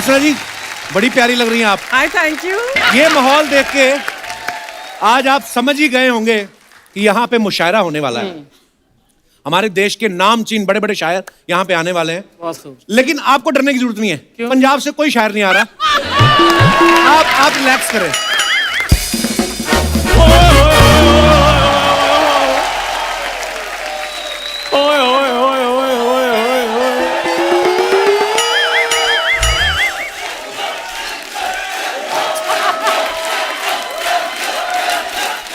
अर्चना जी बड़ी प्यारी लग रही हैं आप। हाय, थैंक यू। ये माहौल देख के आज आप समझ ही गए होंगे कि यहाँ पे मुशायरा होने वाला है। हमारे देश के नामचीन बड़े बड़े शायर यहाँ पे आने वाले हैं, लेकिन आपको डरने की जरूरत नहीं है। पंजाब से कोई शायर नहीं आ रहा। आप रिलैक्स करें।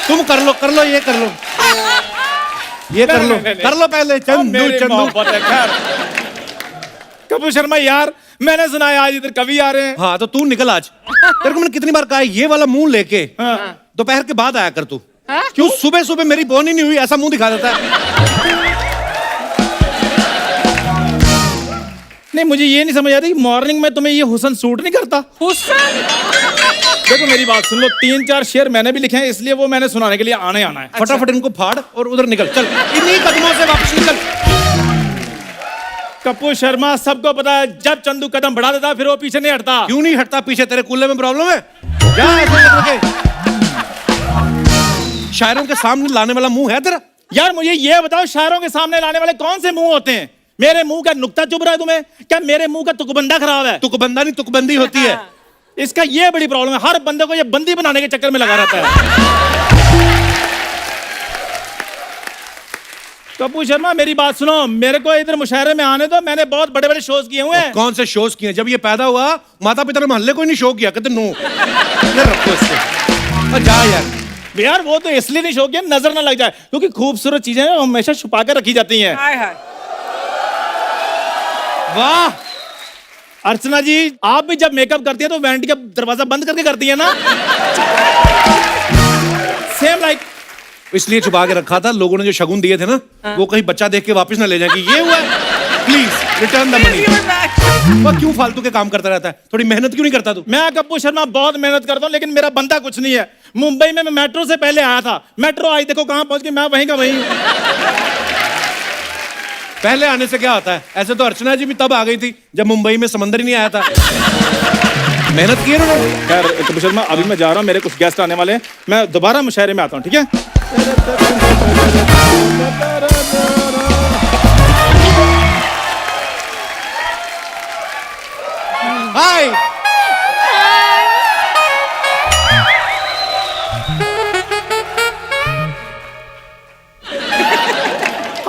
तुम कर लो ये कर लो कर लो पहले। चंदू कपूर शर्मा यार, मैंने सुना है आज इधर कवि आ रहे हैं। हाँ तो तू निकल आज। तेरे को मैंने कितनी बार कहा है ये वाला मुंह लेके दोपहर के बाद आया कर तू। क्यों सुबह सुबह मेरी बोनी नहीं हुई ऐसा मुंह दिखा देता है। नहीं, मुझे ये नहीं समझ आ रही मॉर्निंग में तुम्हें ये हुसन सूट नहीं करता। हुसन? देखो मेरी बात सुन लो, 3-4 शेर मैंने भी लिखे हैं, इसलिए वो मैंने सुनाने के लिए आना है। फटाफट इनको फाड़ और उधर निकल। चल इन्हीं कदमों से वापस निकल। कपूर शर्मा, सबको पता है जब चंदू कदम बढ़ा देता फिर वो पीछे नहीं हटता। क्यों नहीं हटता पीछे? तेरे कूल्हे में प्रॉब्लम है? जा ऐसे शायरों के सामने लाने वाला मुंह है तेरा? यार मुझे ये बताओ, शायरों के सामने लाने वाले कौन से मुंह होते हैं? मेरे मुंह का नुक्ता चुभ रहा है तुम्हें? क्या मेरे मुंह का तुकबंदा खराब है? तुकबंदा नहीं तुकबंदी होती है। इसका ये बड़ी प्रॉब्लम है, हर बंदे को ये बंदी बनाने के चक्कर में लगा रहता है। कपूर शर्मा मेरी बात सुनो, मेरे को इधर मुशायरे में आने दो। मैंने बहुत बड़े बड़े शोज किए हुए हैं। कौन से शोज किए? जब ये पैदा हुआ माता पिता ने मोहल्ले को ही नहीं शो किया। कहते नो रखो इसको जा यार वो तो इसलिए नहीं शो किया नजर ना लग जाए, क्योंकि खूबसूरत चीजें हमेशा छुपा कर रखी जाती हैं। हाय हाय। वाह अर्चना जी, आप भी जब मेकअप करती है तो वैनिटी का दरवाजा बंद करके करती है ना? Same like. इसलिए छुपा के रखा था, लोगों ने जो शगुन दिए थे ना वो कहीं बच्चा देख के वापस ना ले जाए कि ये हुआ है। Please return the money. वो क्यों फालतू के काम करता रहता है? थोड़ी मेहनत क्यों नहीं करता तू? मैं कपूर शर्मा बहुत मेहनत करता हूँ, लेकिन मेरा बंदा कुछ नहीं है। मुंबई में मैं मेट्रो से पहले आया था, मेट्रो आई देखो कहां पहुंच गई, मैं वहीं का वहीं हूं। पहले आने से क्या होता है? ऐसे तो अर्चना जी भी तब आ गई थी जब मुंबई में समंदर ही नहीं आया था। मेहनत की है ना। खैर कपूर शर्मा, अभी मैं जा रहा हूँ, मेरे कुछ गेस्ट आने वाले हैं, मैं दोबारा मुशायरे में आता हूँ, ठीक है? हाय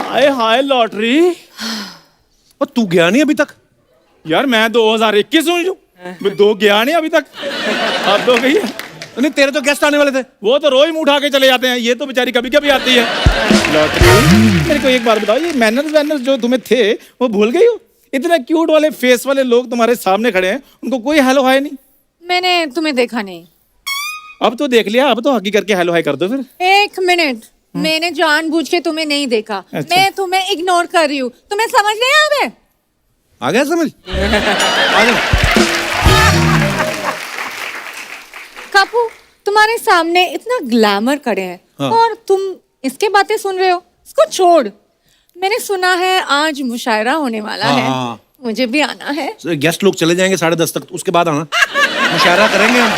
हाय हाय लॉटरी। और तू गया नहीं अभी तक? यार मैं 2021 हूँ, मैं 2 गया नहीं अभी तक। अब 2 गई है। नहीं तेरे तो गेस्ट आने वाले थे। वो तो रोज मुंह उठा के चले जाते हैं, ये तो बेचारी कभी कभी आती है। लॉटरी, मेरे को एक बार बताओ, ये मैनर्स जो तुम्हें थे वो भूल गई हो? इतने क्यूट वाले फेस वाले लोग तुम्हारे सामने खड़े हैं, उनको कोई हेलो हाय नहीं? मैंने तुम्हें देखा नहीं। अब तो देख लिया, अब तो हकी करके हेलो हाय कर दो फिर। 1 मिनट, मैंने जानबूझ के तुम्हें नहीं देखा। अच्छा। मैं तुम्हें इग्नोर कर रही हूँ, तुम्हें समझ नहीं आ रहा? आ गया समझ? आ जा। कापू, तुम्हारे सामने इतना ग्लैमर खड़े हैं। हाँ। और तुम इसके बातें सुन रहे हो? इसको छोड़। मैंने सुना है आज मुशायरा होने वाला है, हाँ। मुझे भी आना है। गेस्ट लोग चले जाएंगे 10:30 तक, उसके बाद आना, मुशायरा करेंगे हम।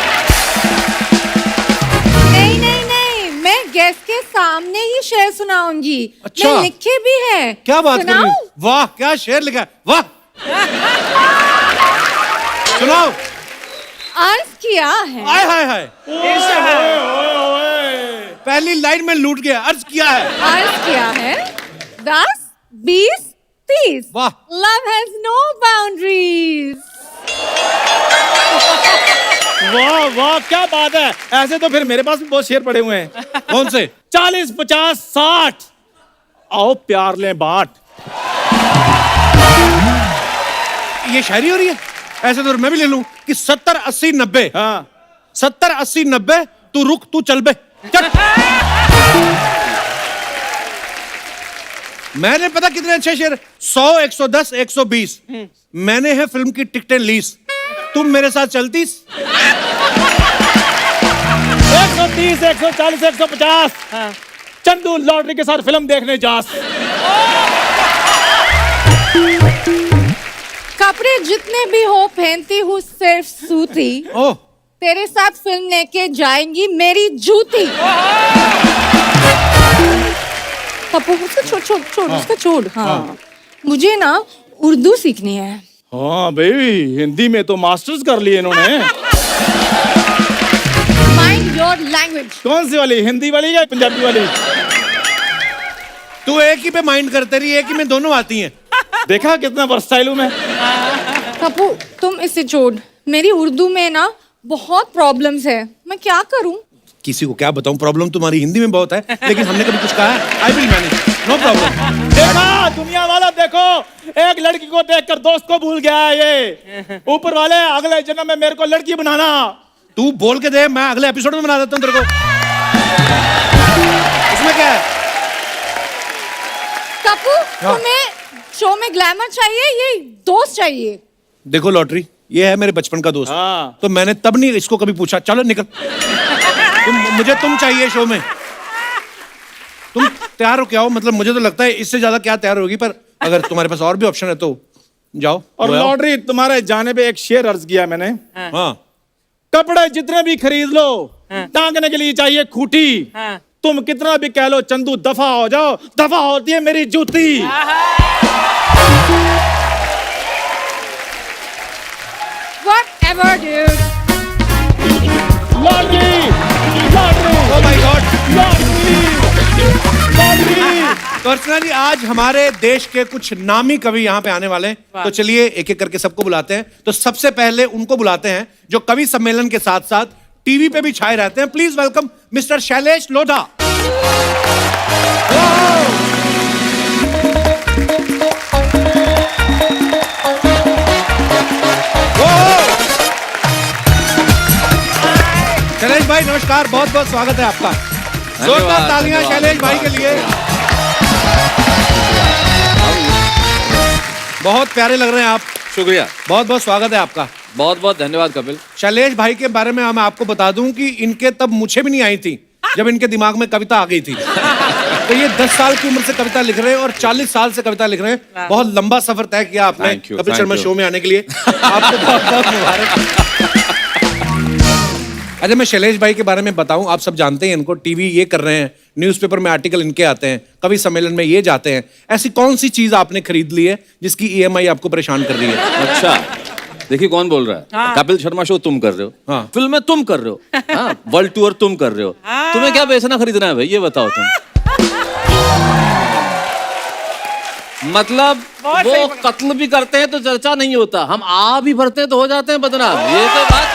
नहीं नहीं नहीं, मैं गेस्ट के सामने ही शेर सुनाऊंगी। अच्छा। मैं लिखे भी है। क्या बात कर रही सुनाऊं? हो? वाह क्या शेर लिखा है, वाह। सुनाओ। अर्ज किया है। हाय हाय हाय। पहली लाइन में लूट गया। अर्ज किया है। अर्ज किया है 10, 20, 30। वाह। Love has no boundaries. वाह वाह क्या बात है। ऐसे तो फिर मेरे पास भी बहुत शेर पड़े हुए हैं। कौन से? 40, 50, 60। आओ प्यार लें बांट। ये शायरी हो रही है? ऐसे तो मैं भी ले लूं कि 70, 80, 90। हाँ 70, 80, 90। तू रुक तू चल बे। चल। मैंने पता कितने अच्छे शेर, 100, 110, 120। मैंने है फिल्म की टिकटें लीज, तुम मेरे साथ चलतीस। 130, 140, 150। चंदू लॉटरी के साथ फिल्म देखने जास। कपड़े जितने भी हो पहनती हूँ सिर्फ सूती। ओह, तेरे साथ फिल्म लेके जाएंगी मेरी जूती। पप्पू उसको छोड़ छोड़ छोड़, उसको छोड़। हाँ, मुझे ना उर्दू सीखनी है। हाँ बेबी, हिंदी में तो मास्टर्स कर लिए इन्होंने। Mind your language. कौन सी वाली, हिंदी वाली या पंजाबी वाली? तू एक ही पे माइंड करते रही, एक ही में दोनों आती हैं। देखा कितना वर्सटाइल हूं मैं। पप्पू तुम इसे छोड़, मेरी उर्दू में ना बहुत प्रॉब्लम्स है, मैं क्या करूं? किसी को क्या बताऊं, प्रॉब्लम तुम्हारी हिंदी में बहुत है, लेकिन हमने कभी कुछ कहा है? I will manage, no problem. देखा दुनिया वाला, देखो एक लड़की को देखकर दोस्त को भूल गया है ये। ऊपर वाले अगले जन्म में मेरे को लड़की बनाना। तू बोल के दे, मैं अगले एपिसोड में बना देता हूं तेरे को। इसमें क्या है? पप्पू तुम्हें शो में ग्लैमर चाहिए, ये दोस्त चाहिए? देखो लॉटरी, ये है मेरे बचपन का दोस्त। हाँ। तो मैंने तब नहीं इसको कभी पूछा, चलो निकल। मुझे तुम चाहिए शो में। तुम तैयार हो क्या हो? मतलब मुझे तो लगता है इससे ज्यादा क्या तैयार होगी, पर अगर तुम्हारे पास और भी ऑप्शन है तो जाओ। और लॉटरी, तुम्हारे जाने पे एक शेर अर्ज किया मैंने। हाँ, कपड़े जितने भी खरीद लो, टांगने के लिए चाहिए खूटी। तुम कितना भी कह लो चंदू दफा हो जाओ, दफा होती है मेरी जूती। Whatever, dude. Lottery, lottery, oh my God. Lottery, lottery. तो अर्चना जी, आज हमारे देश के कुछ नामी कवि यहाँ पे आने वाले हैं, तो चलिए एक एक करके सबको बुलाते हैं। तो सबसे पहले उनको बुलाते हैं जो कवि सम्मेलन के साथ साथ टीवी पे भी छाए रहते हैं। Please welcome mister Shailesh Lodha. Shailesh भाई नमस्कार, बहुत बहुत स्वागत है आपका। जोरदार तालियां शैलेश भाई के लिए। बहुत प्यारे लग रहे हैं आप। शुक्रिया, बहुत बहुत स्वागत है आपका। बहुत बहुत धन्यवाद कपिल। शैलेश भाई के बारे में मैं आपको बता दूं कि इनके तब मुझे भी नहीं आई थी जब इनके दिमाग में कविता आ गई थी। तो ये 10 साल की उम्र से कविता लिख रहे हैं और 40 साल से कविता लिख रहे हैं। बहुत लंबा सफर तय किया आपने कपिल शर्मा शो में आने के लिए। आपको बहुत बहुत मुबारक। अच्छा, मैं शैलेश भाई के बारे में बताऊं, आप सब जानते हैं इनको, टीवी ये कर रहे हैं, न्यूज़पेपर में आर्टिकल इनके आते हैं, कवि सम्मेलन में ये जाते हैं। ऐसी कौन सी चीज आपने खरीद ली है जिसकी ईएमआई आपको परेशान कर रही है? अच्छा, देखिए कौन बोल रहा है। कपिल शर्मा शो तुम कर रहे हो, हाँ। फिल्में तुम कर रहे हो, हाँ, वर्ल्ड टूर तुम कर रहे हो। तुम्हें क्या बेचना खरीदना है भाई, ये बताओ तुम। मतलब वो कत्ल भी करते हैं तो चर्चा नहीं होता, हम आ भी भरते हैं तो हो जाते हैं बदनाम। ये तो बात।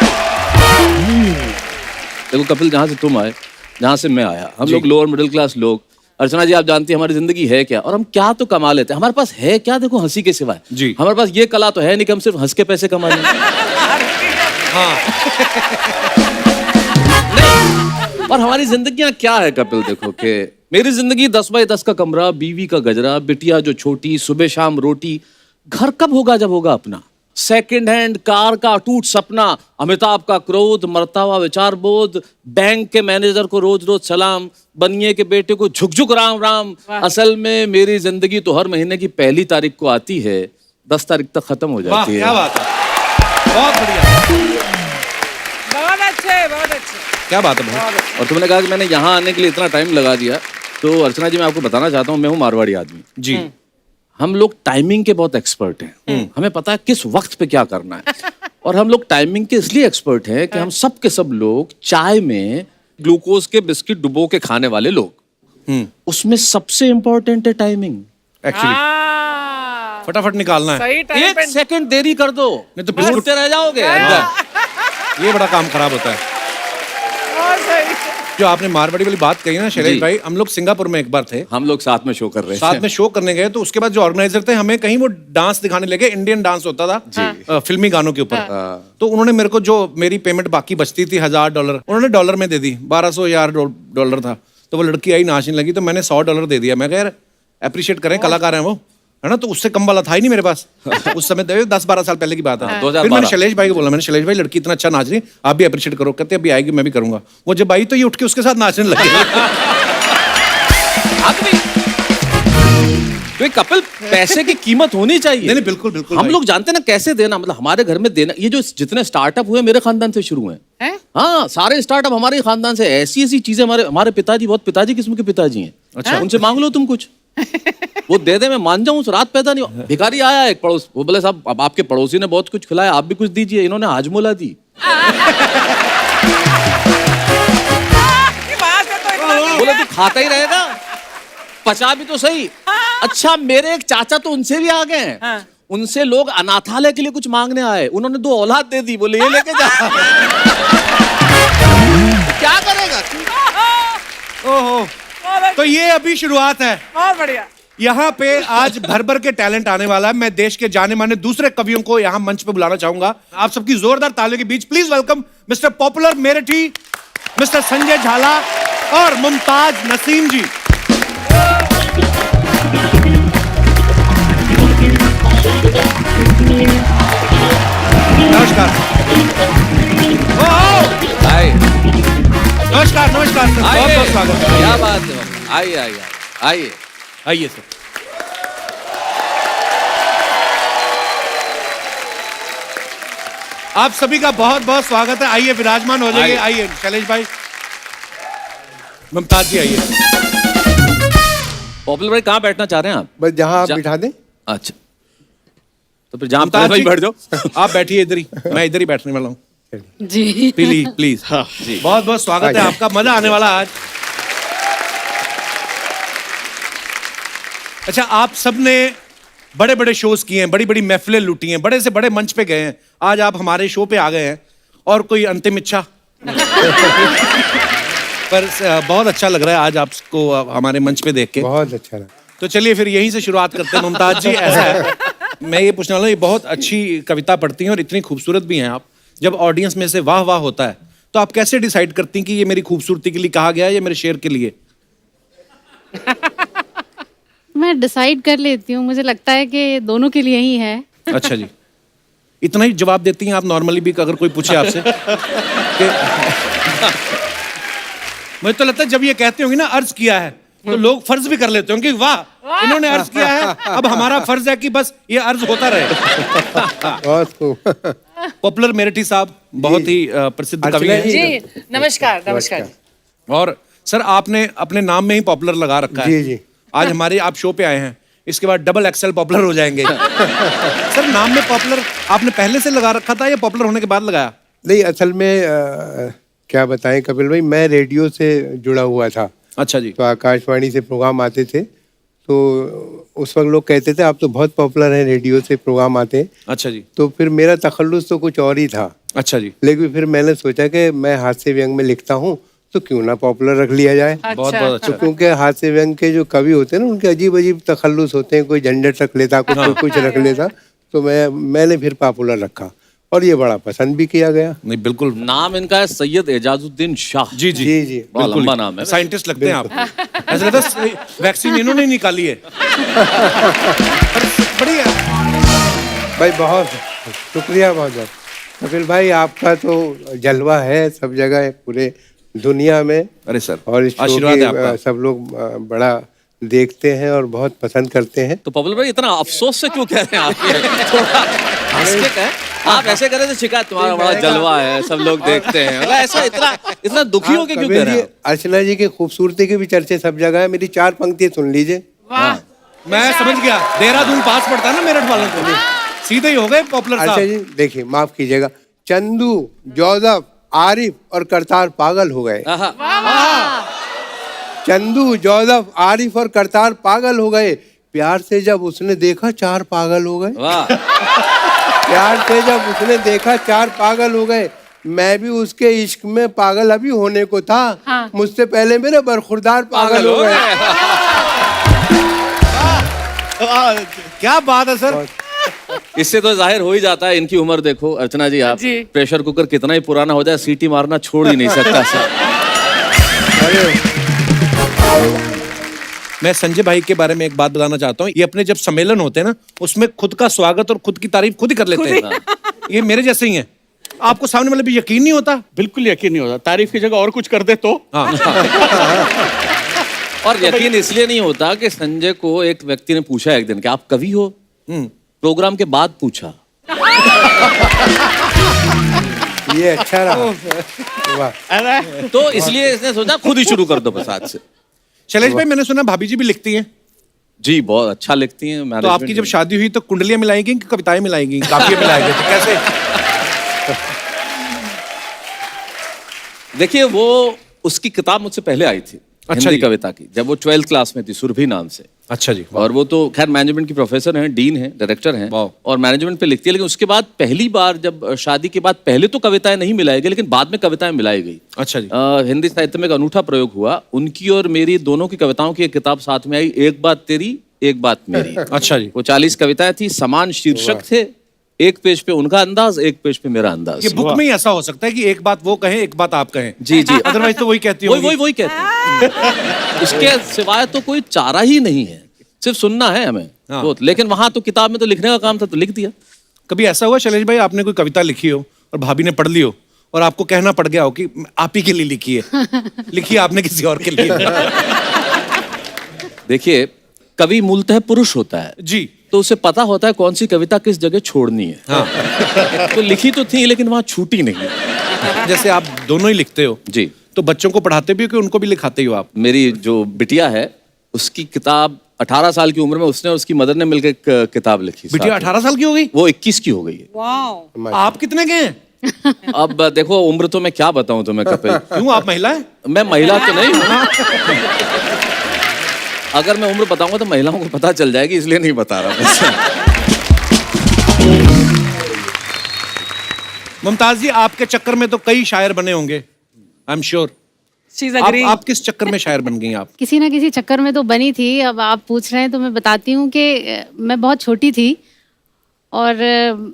देखो कपिल, जहाँ से तुम आए, जहाँ से मैं आया, हम लोग लोअर मिडिल क्लास लोग। अर्चना जी, आप जानती हैं हमारी जिंदगी है क्या और हम क्या तो कमा लेते हैं। हमारे पास है क्या, देखो हंसी के सिवाय। जी। हमारे पास ये कला तो है नहीं कि हम सिर्फ हंस के पैसे कमा लें। हाँ। नहीं। और हमारी जिंदगियां क्या है कपिल, देखो कि मेरी जिंदगी 10 बाई 10 का कमरा, बीवी का गजरा, बिटिया जो छोटी, सुबह शाम रोटी। घर कब होगा जब होगा अपना। सेकंड हैंड कार का अटूट सपना, अमिताभ का क्रोध, मरता हुआ विचार बोध, बैंक के मैनेजर को रोज रोज सलाम, बनिए के बेटे को झुक झुक राम राम। असल में मेरी जिंदगी तो हर महीने की 1 तारीख को आती है, 10 तारीख तक खत्म हो वाह, जाती है। क्या बात है, बहुत बढ़िया, बहुत अच्छे, बहुत अच्छे। क्या बात है भाई। और तुमने कहा कि मैंने यहाँ आने के लिए इतना टाइम लगा दिया, तो अर्चना जी मैं आपको बताना चाहता हूँ, मैं हूँ मारवाड़ी आदमी जी। हम लोग टाइमिंग के बहुत एक्सपर्ट हैं। हमें पता है किस वक्त पे क्या करना है। और हम लोग टाइमिंग के इसलिए एक्सपर्ट हैं कि हम सब के सब लोग चाय में ग्लूकोज के बिस्किट डुबो के खाने वाले लोग। उसमें सबसे इंपॉर्टेंट है टाइमिंग। एक्चुअली फटाफट निकालना है, सही टाइम एक पे। सेकंड देरी कर दो नहीं तो बिस्कुट घूरते रह जाओगे अंदर। ये बड़ा काम खराब होता है। बहुत सही। जो आपने मारवाड़ी वाली बात कही ना शैलेश जी। भाई, हम लोग सिंगापुर में एक बार थे, हम लोग साथ में शो कर रहे साथ में शो करने गए। तो उसके बाद जो ऑर्गेनाइजर थे हमें कहीं वो डांस दिखाने लगे, इंडियन डांस होता था फिल्मी गानों के ऊपर। तो उन्होंने मेरे को जो मेरी पेमेंट बाकी बचती थी $1000, उन्होंने डॉलर में दे दी। 1200 यार डॉलर था। तो वो लड़की आई नाचने लगी, तो मैंने $100 दे दिया। मैं कह यार अप्रिशिएट करें, कलाकार हैं वो, है ना। तो उससे कम वाला था ही नहीं मेरे पास उस समय। 10-12 साल पहले की बात है। 2012। फिर मैंने शैलेश भाई को बोला, मैंने शैलेश भाई लड़की इतना अच्छा नाच रही, आप भी अप्रिशिएट करो। कहते अभी आएगी, मैं भी करूंगा। वो जब आई तो ये उठ के उसके साथ नाचने लगे। वे कपिल पैसे की कीमत होनी चाहिए। नहीं, बिल्कुल बिल्कुल हम भाई। लोग जानते हैं ना कैसे देना, मतलब हमारे घर में देना। ये जो जितने स्टार्टअप हुए मेरे खानदान से शुरू हुए हैं। हैं? हाँ, सारे स्टार्टअप हमारे खानदान से। ऐसी ऐसी चीजें हमारे पिताजी बहुत पिताजी किस्म के पिताजी हैं। अच्छा, उनसे मांग लो तुम कुछ, वो दे दे, मैं मान जाऊं। रात पैदा नहीं। भिखारी आया एक पड़ोस, वो बोले साहब अब आपके पड़ोसी ने बहुत कुछ खिलाया, आप भी कुछ दीजिए। इन्होंने हाजमोला दी। ये बात है तो इतना बोले तू खाता ही रहेगा, पचा भी तो सही। अच्छा, मेरे एक चाचा तो उनसे भी आ गए हैं। हाँ। उनसे लोग अनाथालय के लिए कुछ मांगने आए, उन्होंने 2 औलाद दे दी, बोले ये लेके जा। क्या करेगा? ओहो, बहुत तो ये अभी शुरुआत है। बढ़िया। यहाँ पे आज भर भर के टैलेंट आने वाला है। मैं देश के जाने माने दूसरे कवियों को यहाँ मंच पे बुलाना चाहूंगा। आप सबकी जोरदार तालियों के बीच please welcome mister popular Meerthi, mister Sanjay Jhala और मुमताज नसीम जी। नमस्कार। आइए नमस्कार नमस्कार सर, बहुत बहुत स्वागत है। क्या बात है, आइए आइए आइए आइए सर। आप सभी का बहुत बहुत स्वागत है। आइए विराजमान हो जाइए। आइए। आइए शैलेश भाई, मुमताज जी आइए। पॉपुलर भाई कहाँ बैठना चाह रहे हैं आप? बस जहाँ आप जा- बिठा दें। अच्छा, तो फिर जहाँ मुमताज भाई जी, बैठ जाओ। आप बैठिए इधर ही, मैं इधर ही बैठने वाला हूँ। जी प्लीज प्लीज। जी। बहुत बहुत स्वागत है आपका, मजा आने वाला आज। अच्छा, आप सबने बड़े बड़े शोज किए हैं, बड़ी बड़ी महफिलें लूटी हैं, बड़े से बड़े मंच पे गए हैं। आज आप हमारे शो पे आ गए हैं, और कोई अंतिम इच्छा? पर बहुत अच्छा लग रहा है आज आपको हमारे मंच पे देख के। बहुत अच्छा लगा। तो चलिए फिर यहीं से शुरुआत करते हैं। मुमताज जी, ऐसा है, मैं ये पूछने वाला हूँ, ये बहुत अच्छी कविता पढ़ती हैं और इतनी खूबसूरत भी हैं आप। जब ऑडियंस में से वाह वाह होता है तो आप कैसे डिसाइड करती हैं कि ये मेरी खूबसूरती के लिए कहा गया है या मेरे शेर के लिए? मैं डिसाइड कर लेती हूँ, मुझे लगता है कि दोनों के लिए ही है। अच्छा जी, इतना ही जवाब देती हैं आप नॉर्मली भी अगर कोई पूछे आपसे कि मुझे तो लगता है जब ये कहते होंगे ना अर्ज किया है, तो लोग फर्ज भी कर लेते होंगे कि वाह इन्होंने अर्ज किया है, अब हमारा फर्ज है कि बस ये अर्ज होता रहे। बहुत खूब। पॉपुलर मेरठी साहब बहुत ही प्रसिद्ध कवि अर्चना हैं। जी। जी नमस्कार नमस्कार। और सर आपने अपने नाम में ही पॉपुलर लगा रखा है। जी, जी। आज हमारे आप शो पे आए हैं, इसके बाद डबल एक्सेल पॉपुलर हो जाएंगे। सर नाम में पॉपुलर आपने पहले से लगा रखा था या पॉपुलर होने के बाद लगाया? नहीं, असल में क्या बताएं कपिल भाई, मैं रेडियो से जुड़ा हुआ था। अच्छा जी। तो आकाशवाणी से प्रोग्राम आते थे, तो उस वक्त लोग कहते थे आप तो बहुत पॉपुलर हैं, रेडियो से प्रोग्राम आते हैं। अच्छा जी। तो फिर मेरा तखल्लुस तो कुछ और ही था। अच्छा जी। लेकिन फिर मैंने सोचा कि मैं हास्य व्यंग में लिखता हूँ, तो क्यों ना पॉपुलर रख लिया जाए। बहुत बहुत तो अच्छा। क्योंकि हास्य व्यंग के जो कवि होते हैं ना, उनके अजीब अजीब तखल्लुस होते हैं, कोई झंझट रख लेता, कोई कुछ रख लेता। तो मैंने फिर पॉपुलर रखा और ये बड़ा पसंद भी किया गया। नहीं बिल्कुल। नाम इनका है सैयद एजाजुद्दीन शाह। जी जी जी जी। बहुत बिल्कुल। लंबा नाम है। साइंटिस्ट लगते हैं आप। ऐसा लगता है वैक्सीन इन्होंने ही निकाली है। बढ़िया। भाई बहुत शुक्रिया, बहुत बहुत। कपिल भाई आपका तो जलवा है सब जगह, पूरे दुनिया में। अरे सर, और इस शो आशीर्वाद की, है आपका। सब लोग बड़ा देखते हैं और बहुत पसंद करते हैं। तो पॉपुलर भाई इतना अफसोस से क्यों कह रहे हैं आप? ये थोड़ा हंस के कहें। आप ऐसे कह रहे थे शिकायत तुम्हारा बड़ा जलवा है, सब लोग देखते हैं, मतलब ऐसा इतना दुखी होके क्यों कह कपिल रहे जी, हैं? अर्चना जी की खूबसूरती की भी चर्चे सब जगह है। मेरी 4 पंक्तियां सुन लीजिए। मैं समझ गया, देहरादून पास पड़ता है ना मेरठ वालों को, सीधे ही हो गए पॉपुलर अच्छा साहब। जी, देखिए माफ कीजिएगा, चंदू, जोसेफ, आरिफ और करतार पागल हो गए। चंदू, जोसेफ, आरिफ और करतार पागल हो गए। प्यार से जब उसने देखा 4 पागल हो गए। वाह, प्यार से जब उसने देखा 4 पागल हो गए। मैं भी उसके इश्क में पागल अभी होने को था। हाँ। मुझसे पहले मेरे बरखुरदार पागल हो गए। क्या बात है सर। इससे तो जाहिर हो ही जाता है इनकी उम्र देखो। अर्चना जी, आप जी। प्रेशर कुकर कितना ही पुराना हो जाए, सीटी मारना छोड़ ही नहीं सकता सर। मैं संजय भाई के बारे में एक बात बताना चाहता हूँ। ये अपने जब सम्मेलन होते हैं ना, उसमें खुद का स्वागत और खुद की तारीफ खुद ही कर लेते हैं। ये मेरे जैसे ही हैं। आपको सामने वाले भी यकीन नहीं होता? बिल्कुल यकीन नहीं होता, तारीफ की जगह और कुछ कर दे तो। हाँ। और यकीन इसलिए नहीं होता कि संजय को एक व्यक्ति ने पूछा एक दिन कि आप कवि हो, प्रोग्राम के बाद पूछा। ये अच्छा रहा। वाह। तो इसलिए इसने सोचा खुद ही शुरू कर दो बस आज से। शैलेश भाई, मैंने सुना भाभी जी भी लिखती हैं, जी बहुत अच्छा लिखती हैं। तो आपकी जब शादी हुई तो कुंडलियां मिलाएंगी कि कविताएं मिलाएंगी, काफिया मिलाएंगे, तो कैसे? देखिए वो उसकी किताब मुझसे पहले आई थी, अच्छा हिंदी जी। कविता की, जब वो 12th क्लास में थी, सुरभि नाम से। अच्छा जी। और वो तो खैर मैनेजमेंट की प्रोफेसर हैं, डीन हैं, डायरेक्टर हैं वाह। और मैनेजमेंट पे लिखती है। लेकिन उसके बाद पहली बार जब शादी के बाद पहले तो कविताएं नहीं मिलाई गई, लेकिन बाद में कविताएं मिलाई गई। अच्छा जी। हिंदी साहित्य में एक अनूठा प्रयोग हुआ। उनकी और मेरी दोनों की कविताओं की एक किताब साथ में आई, एक बात तेरी एक बात मेरी। अच्छा जी। वो 40 कविताएं थी, समान शीर्षक थे, एक पेज पे उनका अंदाज, एक पेज पे मेरा अंदाज। ये बुक में ही ऐसा हो सकता है कि एक बात वो कहें, एक बात आप कहें। जी जी। अदरवाइज तो वही कहती होंगी। वही कहते हैं। इसके सिवाय तो कोई चारा ही नहीं है, सिर्फ सुनना है हमें। हाँ। तो लेकिन वहां तो किताब में तो लिखने का काम था, तो लिख दिया। कभी ऐसा हुआ शैलेश भाई, आपने कोई कविता लिखी हो और भाभी ने पढ़ ली हो और आपको कहना पड़ गया हो कि आप ही के लिए लिखी है, लिखी आपने किसी और के लिए? देखिए कवि मूलतः पुरुष होता है जी। तो उसे पता होता है कौन सी कविता किस जगह छोड़नी है। हाँ। तो लिखी तो थी लेकिन वहां छूटी नहीं। जैसे आप दोनों ही लिखते हो, जी। तो बच्चों को पढ़ाते भी हो कि उनको भी लिखाते ही हो आप? मेरी जो बिटिया है उसकी किताब 18 साल की उम्र में उसने और उसकी मदर ने मिलकर एक किताब लिखी। बिटिया 18 साल की हो गई? वो 21 की हो गई है। वाओ। आप कितने के हैं? अब देखो उम्र तो मैं क्या बताऊं तुम्हें कपिल। क्यों, आप महिला हैं? मैं महिला तो नहीं हूं। अगर मैं उम्र बताऊंगा तो महिलाओं को पता चल जाएगी, इसलिए नहीं बता रहा। मुमताज जी, आपके चक्कर में तो कई शायर बने होंगे, I am sure. She's agreeing. आप किस चक्कर में शायर बन गई आप? किसी ना किसी चक्कर में तो बनी थी। अब आप पूछ रहे हैं तो मैं बताती हूँ कि मैं बहुत छोटी थी और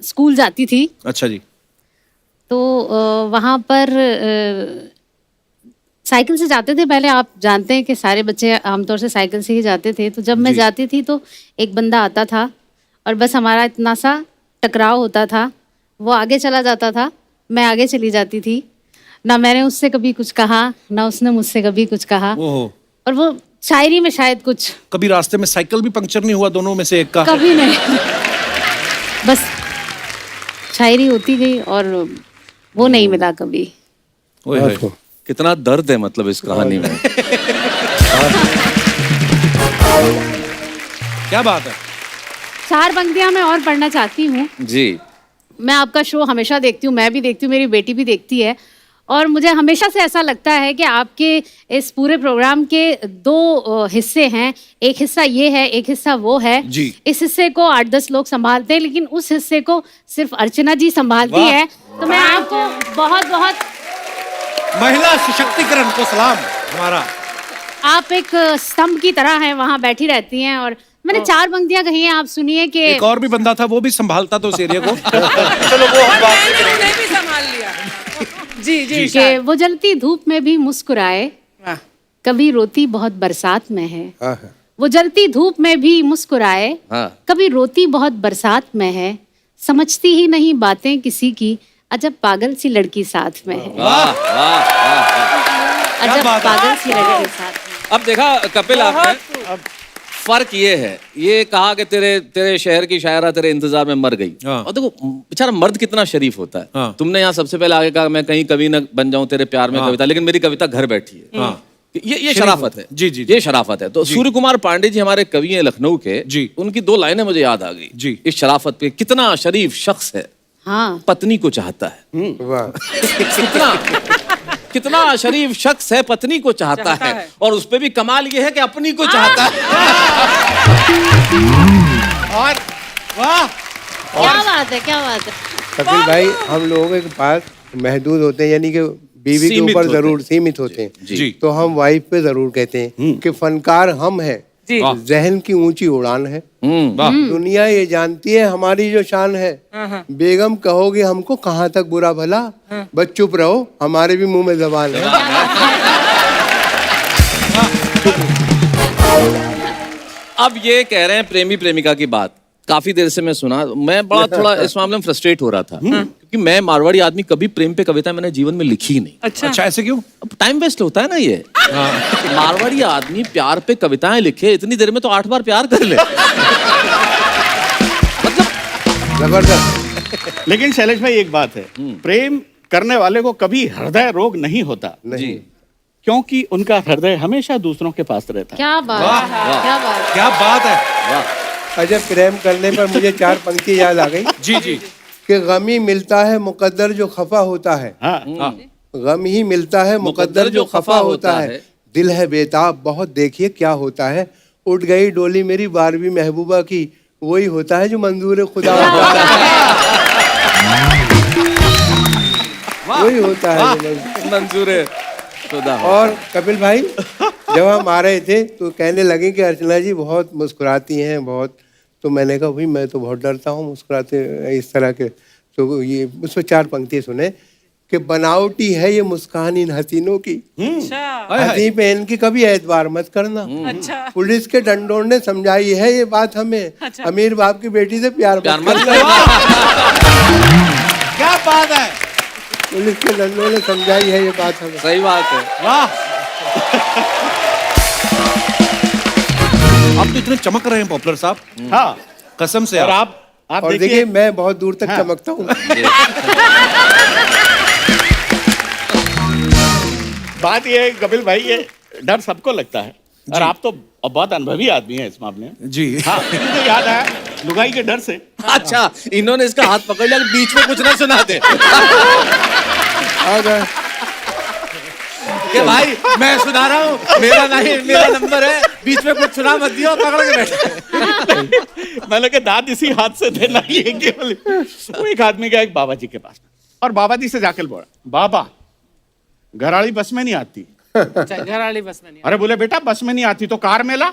स्कूल जाती थी। अच्छा जी। तो वहाँ पर साइकिल से जाते थे पहले। आप जानते हैं कि सारे बच्चे आमतौर से साइकिल से ही जाते थे। तो जब मैं जाती थी तो एक बंदा आता था और बस हमारा इतना सा टकराव होता था। वो आगे चला जाता था, मैं आगे चली जाती थी। ना मैंने उससे कभी कुछ कहा, ना उसने मुझसे कभी कुछ कहा। ओहो। और वो शायरी में शायद कुछ कभी रास्ते में साइकिल भी पंक्चर नहीं हुआ दोनों में से एक का? कभी नहीं। बस शायरी होती गई और वो नहीं मिला कभी। ओए होए। कितना दर्द है मतलब इस कहानी में। क्या बात है। 4 पंक्तियां मैं और पढ़ना चाहती हूँ। जी। मैं आपका शो हमेशा देखती हूँ, मैं भी देखती हूँ, मेरी बेटी भी देखती है। और मुझे हमेशा से ऐसा लगता है कि आपके इस पूरे प्रोग्राम के 2 हिस्से हैं। एक हिस्सा ये है, एक हिस्सा वो है। जी। इस हिस्से को 8-10 लोग संभालते हैं, लेकिन उस हिस्से को सिर्फ अर्चना जी संभालती है। तो मैं आपको बहुत बहुत महिला सशक्तिकरण को सलाम हमारा। आप एक स्तंभ की तरह हैं, वहाँ बैठी रहती हैं। और मैंने 4 पंक्तियां कही हैं, आप सुनिए कि एक और भी बंदा था, वो भी संभालता तो उस एरिया को। चलो वो हम मैंने भी संभाल लिया। जी जी कि वो जलती धूप में भी मुस्कुराए, वाह। कभी रोती बहुत बरसात में है। हाँ, हाँ। वो जलती धूप में भी मुस्कुराए, हाँ। कभी रोती बहुत बरसात में है। समझती ही नहीं बातें किसी की, अजब पागल सी लड़की साथ में है। वाह वाह वाह। अजब बात है। पागल सी लड़की साथ में। अब देखा कपिल आपने, अब फर्क ये है, ये कहा कि तेरे शहर की शायरा तेरे इंतजार में मर गई। हाँ। और देखो बेचारा मर्द कितना शरीफ होता है। हाँ। तुमने यहाँ सबसे पहले आगे कहा मैं कहीं कवि न बन जाऊं तेरे प्यार में कविता, लेकिन मेरी कविता घर बैठी है। हाँ। ये शराफत है। जी, जी, जी। ये शराफत है। तो सूर्य कुमार पांडे जी हमारे कवि हैं लखनऊ के। जी। उनकी 2 लाइनें मुझे याद आ गई। जी। इस शराफत पे, कितना शरीफ शख्स है, हाँ, पत्नी को चाहता है। वाह। कितना शरीफ शख्स है, पत्नी को चाहता है। और उस पे भी कमाल ये है कि अपनी को चाहता है। और वाह। क्या बात है, क्या बात है। कपिल भाई, हम लोगों के पास महदूद होते हैं, यानी कि बीवी के सीमित ऊपर होते हैं। जरूर सीमित होते हैं। जी। तो हम वाइफ पे जरूर कहते हैं कि फनकार हम हैं, जी। जहन की ऊंची उड़ान है। वाह। दुनिया ये जानती है हमारी जो शान है। बेगम कहोगे हमको कहाँ तक बुरा भला, बस चुप रहो हमारे भी मुंह में जबान है। अब ये कह रहे हैं प्रेमी प्रेमिका की बात, काफी देर से मैं सुना, मैं बड़ा थोड़ा इस मामले में फ्रस्ट्रेट हो रहा था क्योंकि मैं मारवाड़ी आदमी, कभी प्रेम पे कविता मैंने जीवन में लिखी ही नहीं। अच्छा, ऐसे क्यों? अब टाइम वेस्ट होता है ना ये। मारवाड़ी आदमी प्यार पे कविताएं लिखे, इतनी देर में तो 8 बार प्यार कर ले। जबरदस्त। लेकिन शैलेश भाई एक बात है, प्रेम करने वाले को कभी हृदय रोग नहीं होता, नहीं, क्योंकि उनका हृदय हमेशा दूसरों के पास रहता है। क्या बात, क्या बात। क्या बात है। अच्छा, प्रेम करने पर मुझे 4 पंक्ति याद आ गई जी जी। कि गम ही मिलता है मुकद्दर जो खफा होता है। हाँ, गम ही मिलता है मुकद्दर जो खफा होता है। दिल है बेताब बहुत, देखिए क्या होता है। उठ गई डोली मेरी 12वीं महबूबा की, वही होता है जो मंजूर खुदा होता है। वही होता है जो मंजूर खुदा। और कपिल भाई जब हम आ रहे थे तो कहने लगे कि अर्चना जी बहुत मुस्कुराती हैं बहुत, तो मैंने कहा भाई मैं तो बहुत डरता हूँ मुस्कुराते इस तरह के। तो ये उसमें 4 पंक्ति सुने कि बनावटी है ये मुस्कान इन हसीनों की, हंसी पे इनकी कभी एतबार मत करना। पुलिस के डंडों ने समझाई है ये बात हमें, अमीर बाप की बेटी से प्यार मत करना। क्या बात है। पुलिस के डंडों ने समझाई है ये बात हमें। सही बात है। वाह। आप तो इतने चमक रहे हैं पॉपुलर साहब, हाँ, कसम से। और आप और देखिए मैं बहुत दूर तक चमकता हूँ। बात ये है कपिल भाई, ये डर सबको लगता है और आप तो बहुत अनुभवी आदमी है इस मामले में। जी हाँ, मुझे याद आया लुगाई के डर से। अच्छा, इन्होंने इसका हाथ पकड़ लिया, बीच में कुछ ना सुना दे कि भाई मैं सुना रहा हूँ, मेरा नहीं, मेरा नंबर है, बीच में कुछ सुना मत दियो, पकड़ के बैठे। मैं लगे दाद इसी हाथ से देना, ये केवल। वो एक आदमी गया एक बाबा जी के पास और बाबा जी से जाकर बोला, बाबा घराड़ी बस में नहीं आती। घराड़ी बस में नहीं। अरे बोले बेटा बस में नहीं आती तो कार में ला।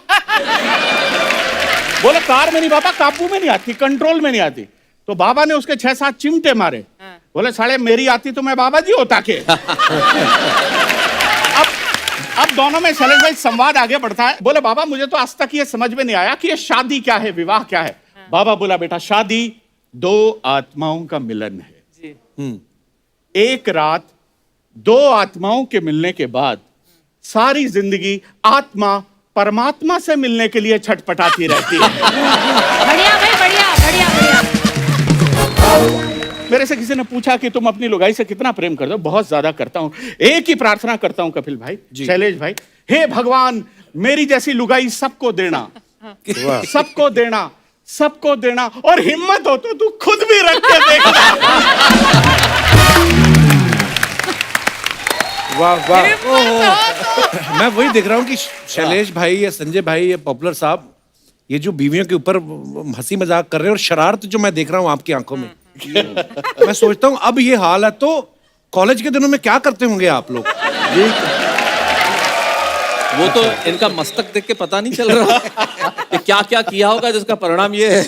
बोले कार में नहीं बाबा, काबू में नहीं आती, कंट्रोल में नहीं आती। तो बाबा ने उसके 6-7 चिमटे मारे। बोले साले मेरी आती तो मैं बाबा जी होता के। अब दोनों में शैलेश भाई संवाद आगे बढ़ता है। बोले बाबा मुझे तो आज तक ये समझ में नहीं आया कि ये शादी क्या है, विवाह क्या है। बाबा बोला बेटा शादी 2 आत्माओं का मिलन है। एक रात 2 आत्माओं के मिलने के बाद सारी जिंदगी आत्मा परमात्मा से मिलने के लिए छटपटाती रहती है। बढ़िया भाई, बढ़िया बढ़िया बढ़िया। मेरे से किसी ने पूछा कि तुम अपनी लुगाई से कितना प्रेम करते हो? बहुत ज्यादा करता हूं। एक ही प्रार्थना करता हूं कपिल भाई, शैलेश भाई, हे भगवान मेरी जैसी लुगाई सबको देना, सबको देना, सबको देना, और हिम्मत हो तो तू खुद भी रख के देखना। वाह वाह। मैं वही देख रहा हूँ कि शैलेश भाई या संजय भाई या पॉपुलर साहब ये जो बीवियों के ऊपर हंसी मजाक कर रहे हैं और शरारत जो मैं देख रहा हूँ आपकी आंखों में, मैं सोचता हूँ अब ये हाल है तो कॉलेज के दिनों में क्या करते होंगे आप लोग? वो तो इनका मस्तक देख के पता नहीं चल रहा कि क्या क्या किया होगा जिसका परिणाम ये है।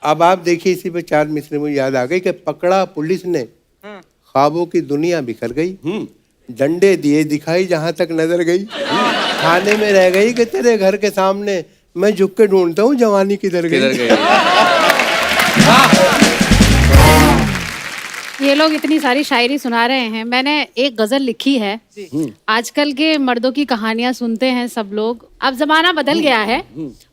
अब आप देखिए इसी पे 4 मिसरे मुझे याद आ गई कि पकड़ा पुलिस ने, ख्वाबों की दुनिया बिखर गई, डंडे दिए दिखाई जहां तक नजर गई, खाने में रह गई कि तेरे घर के सामने मैं झुक के ढूंढता हूँ जवानी किधर गई। ये लोग इतनी सारी शायरी सुना रहे हैं, मैंने एक गजल लिखी है। आजकल के मर्दों की कहानियां सुनते हैं सब लोग, अब जमाना बदल गया है,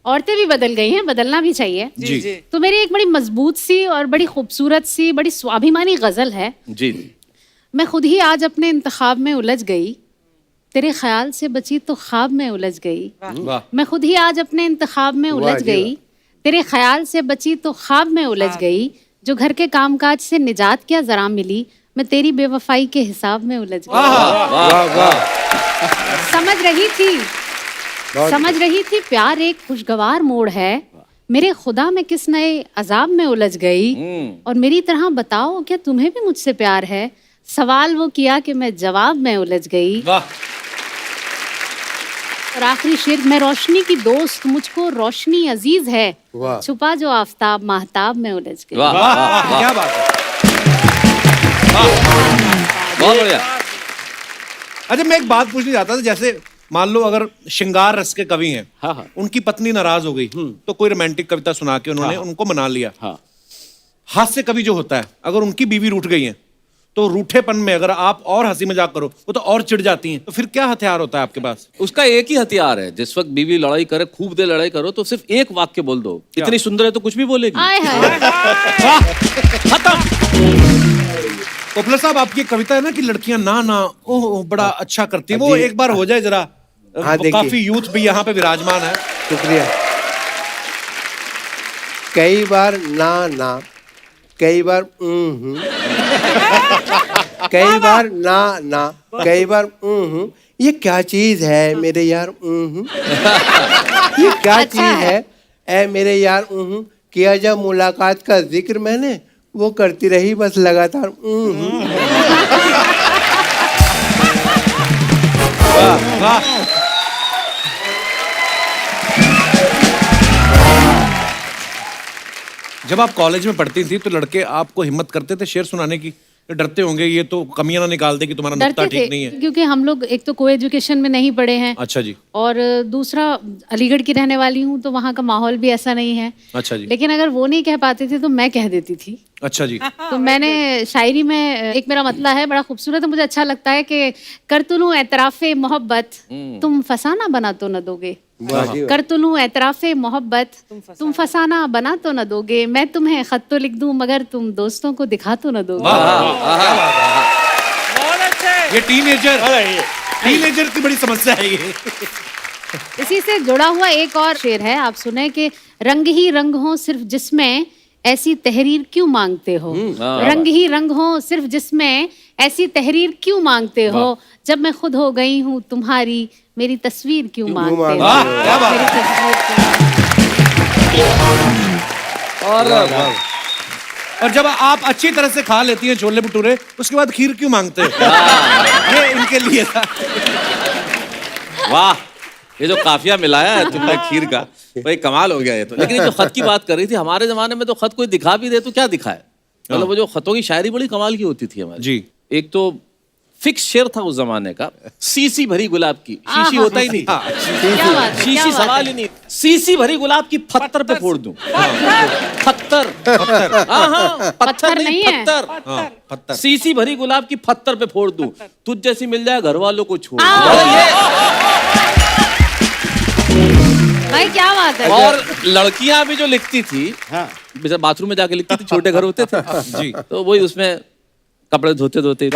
औरतें भी बदल गई हैं, बदलना भी चाहिए। जी। तो मेरी एक बड़ी मजबूत सी और बड़ी खूबसूरत सी बड़ी स्वाभिमानी गजल है। जी। मैं खुद ही आज अपने इंतखाब में उलझ गई, तेरे ख्याल से बची तो ख्वाब में उलझ गई। मैं खुद ही आज अपने इंतखाब में उलझ गई, तेरे ख्याल से बची तो ख्वाब में उलझ गई। जो घर के कामकाज से निजात क्या जरा मिली, मैं तेरी बेवफाई के हिसाब में उलझ गई। समझ रही थी प्यार एक खुशगवार मोड़ है, मेरे खुदा में किस नए अजाब में उलझ गई। और मेरी तरह बताओ क्या तुम्हें भी मुझसे प्यार है, सवाल वो किया कि मैं जवाब में उलझ गई। और आखिरी शेर, मैं रोशनी की दोस्त मुझको रोशनी अजीज है, छुपा जो आफताब महताब में उलझ गई। क्या बात है, बहुत बढ़िया। अच्छा मैं एक बात पूछनी चाहता था, जैसे मान लो अगर श्रृंगार रस के कवि हैं, हाँ, हाँ। उनकी पत्नी नाराज हो गई तो कोई रोमांटिक कविता सुना के उन्होंने उनको मना लिया। हाँ। हास्य कवि जो होता है, अगर उनकी बीवी रूठ गई है तो रूठेपन में अगर आप और हंसी मजाक करो वो तो और चिढ़ जाती हैं, तो फिर क्या हथियार होता है आपके पास? उसका एक ही हथियार है, जिस वक्त बीवी लड़ाई करे, खूब देर लड़ाई करो, तो सिर्फ एक वाक्य बोल दो, इतनी सुंदर है तो कुछ भी बोलेगी। आए हाय। पॉपुलर साहब, आपकी एक कविता है ना कि लड़कियां ना ना ओह बड़ा अच्छा करती है, वो एक बार हो जाए जरा। हाँ, देखिए। काफी यूथ भी यहाँ पे विराजमान है। शुक्रिया। कई बार ना ना, कई बार कई बार ना ना, कई बार ये क्या चीज है मेरे यार ये क्या अच्छा चीज है ऐ मेरे यार किया जब मुलाकात का जिक्र मैंने वो करती रही बस लगातार वाह। जब आप कॉलेज में पढ़ती थी तो लड़के आपको हिम्मत करते थे शेर सुनाने की? डरते होंगे ये तो कमियां ना निकाल दे कि तुम्हारा नुक्ता डरते तो ठीक नहीं है। थे क्योंकि हम लोग एक तो को एजुकेशन में नहीं पढ़े हैं, अच्छा जी। और दूसरा अलीगढ़ की रहने वाली हूँ तो वहाँ का माहौल भी ऐसा नहीं है। अच्छा जी। लेकिन अगर वो नहीं कह पाते थे तो मैं कह देती थी। अच्छा जी। तो मैंने शायरी में एक मेरा मतला है बड़ा खूबसूरत है, मुझे अच्छा लगता है कि कर तुलूं एतराफ़े मोहब्बत तुम फसाना बना तो न दोगे, वाह जी वाह। कर तुलूं एतराफ़े मोहब्बत तुम फसाना बना तो न दोगे, मैं तुम्हें खत तो लिख दूं मगर तुम दोस्तों को दिखा तो न दोगे। बहुत अच्छे। ये टीनेजर की बड़ी समस्या है ये। इसी से जुड़ा हुआ एक और शेर है, आप सुने कि रंग ही रंग हो सिर्फ जिसमें ऐसी तहरीर क्यों मांगते हो, रंग ही रंग हो सिर्फ जिसमें ऐसी तहरीर क्यों मांगते हो, जब मैं खुद हो गई हूँ तुम्हारी मेरी तस्वीर क्यों मांगते हो, वाह, क्या बात मेरी तस्वीर क्यों और जब आप अच्छी तरह से खा लेती हैं छोले भटूरे उसके बाद खीर क्यों मांगते हैं? ये इनके लिए था। वाह, ये जो काफिया मिलाया है तुमने खीर का, भाई कमाल हो गया ये तो। लेकिन ये जो खत की बात कर रही थी, हमारे जमाने में तो खत कोई दिखा भी दे तो क्या दिखाए, मतलब वो जो खतों की शायरी बड़ी कमाल की होती थी हमारी। जी। एक तो फिक्स शेर था उस जमाने का, सीसी भरी गुलाब की, शीशी होता ही नहीं था, क्या बात है, क्या शीशी बात सवाल ही नहीं, सीसी भरी गुलाब की पत्थर पे फोड़ दूं, पत्थर, हाँ पत्थर नहीं पत्थर, पत्थर। सीसी भरी गुलाब की पत्थर पे फोड़ दूं, तुझ जैसी मिल जाए घर वालों को छोड़। भाई क्या बात है। और लड़कियां भी जो लिखती थी, जैसे बाथरूम में जाके लिखती थी, छोटे घर होते थे जी, तो वही उसमें कपड़े धोते धोते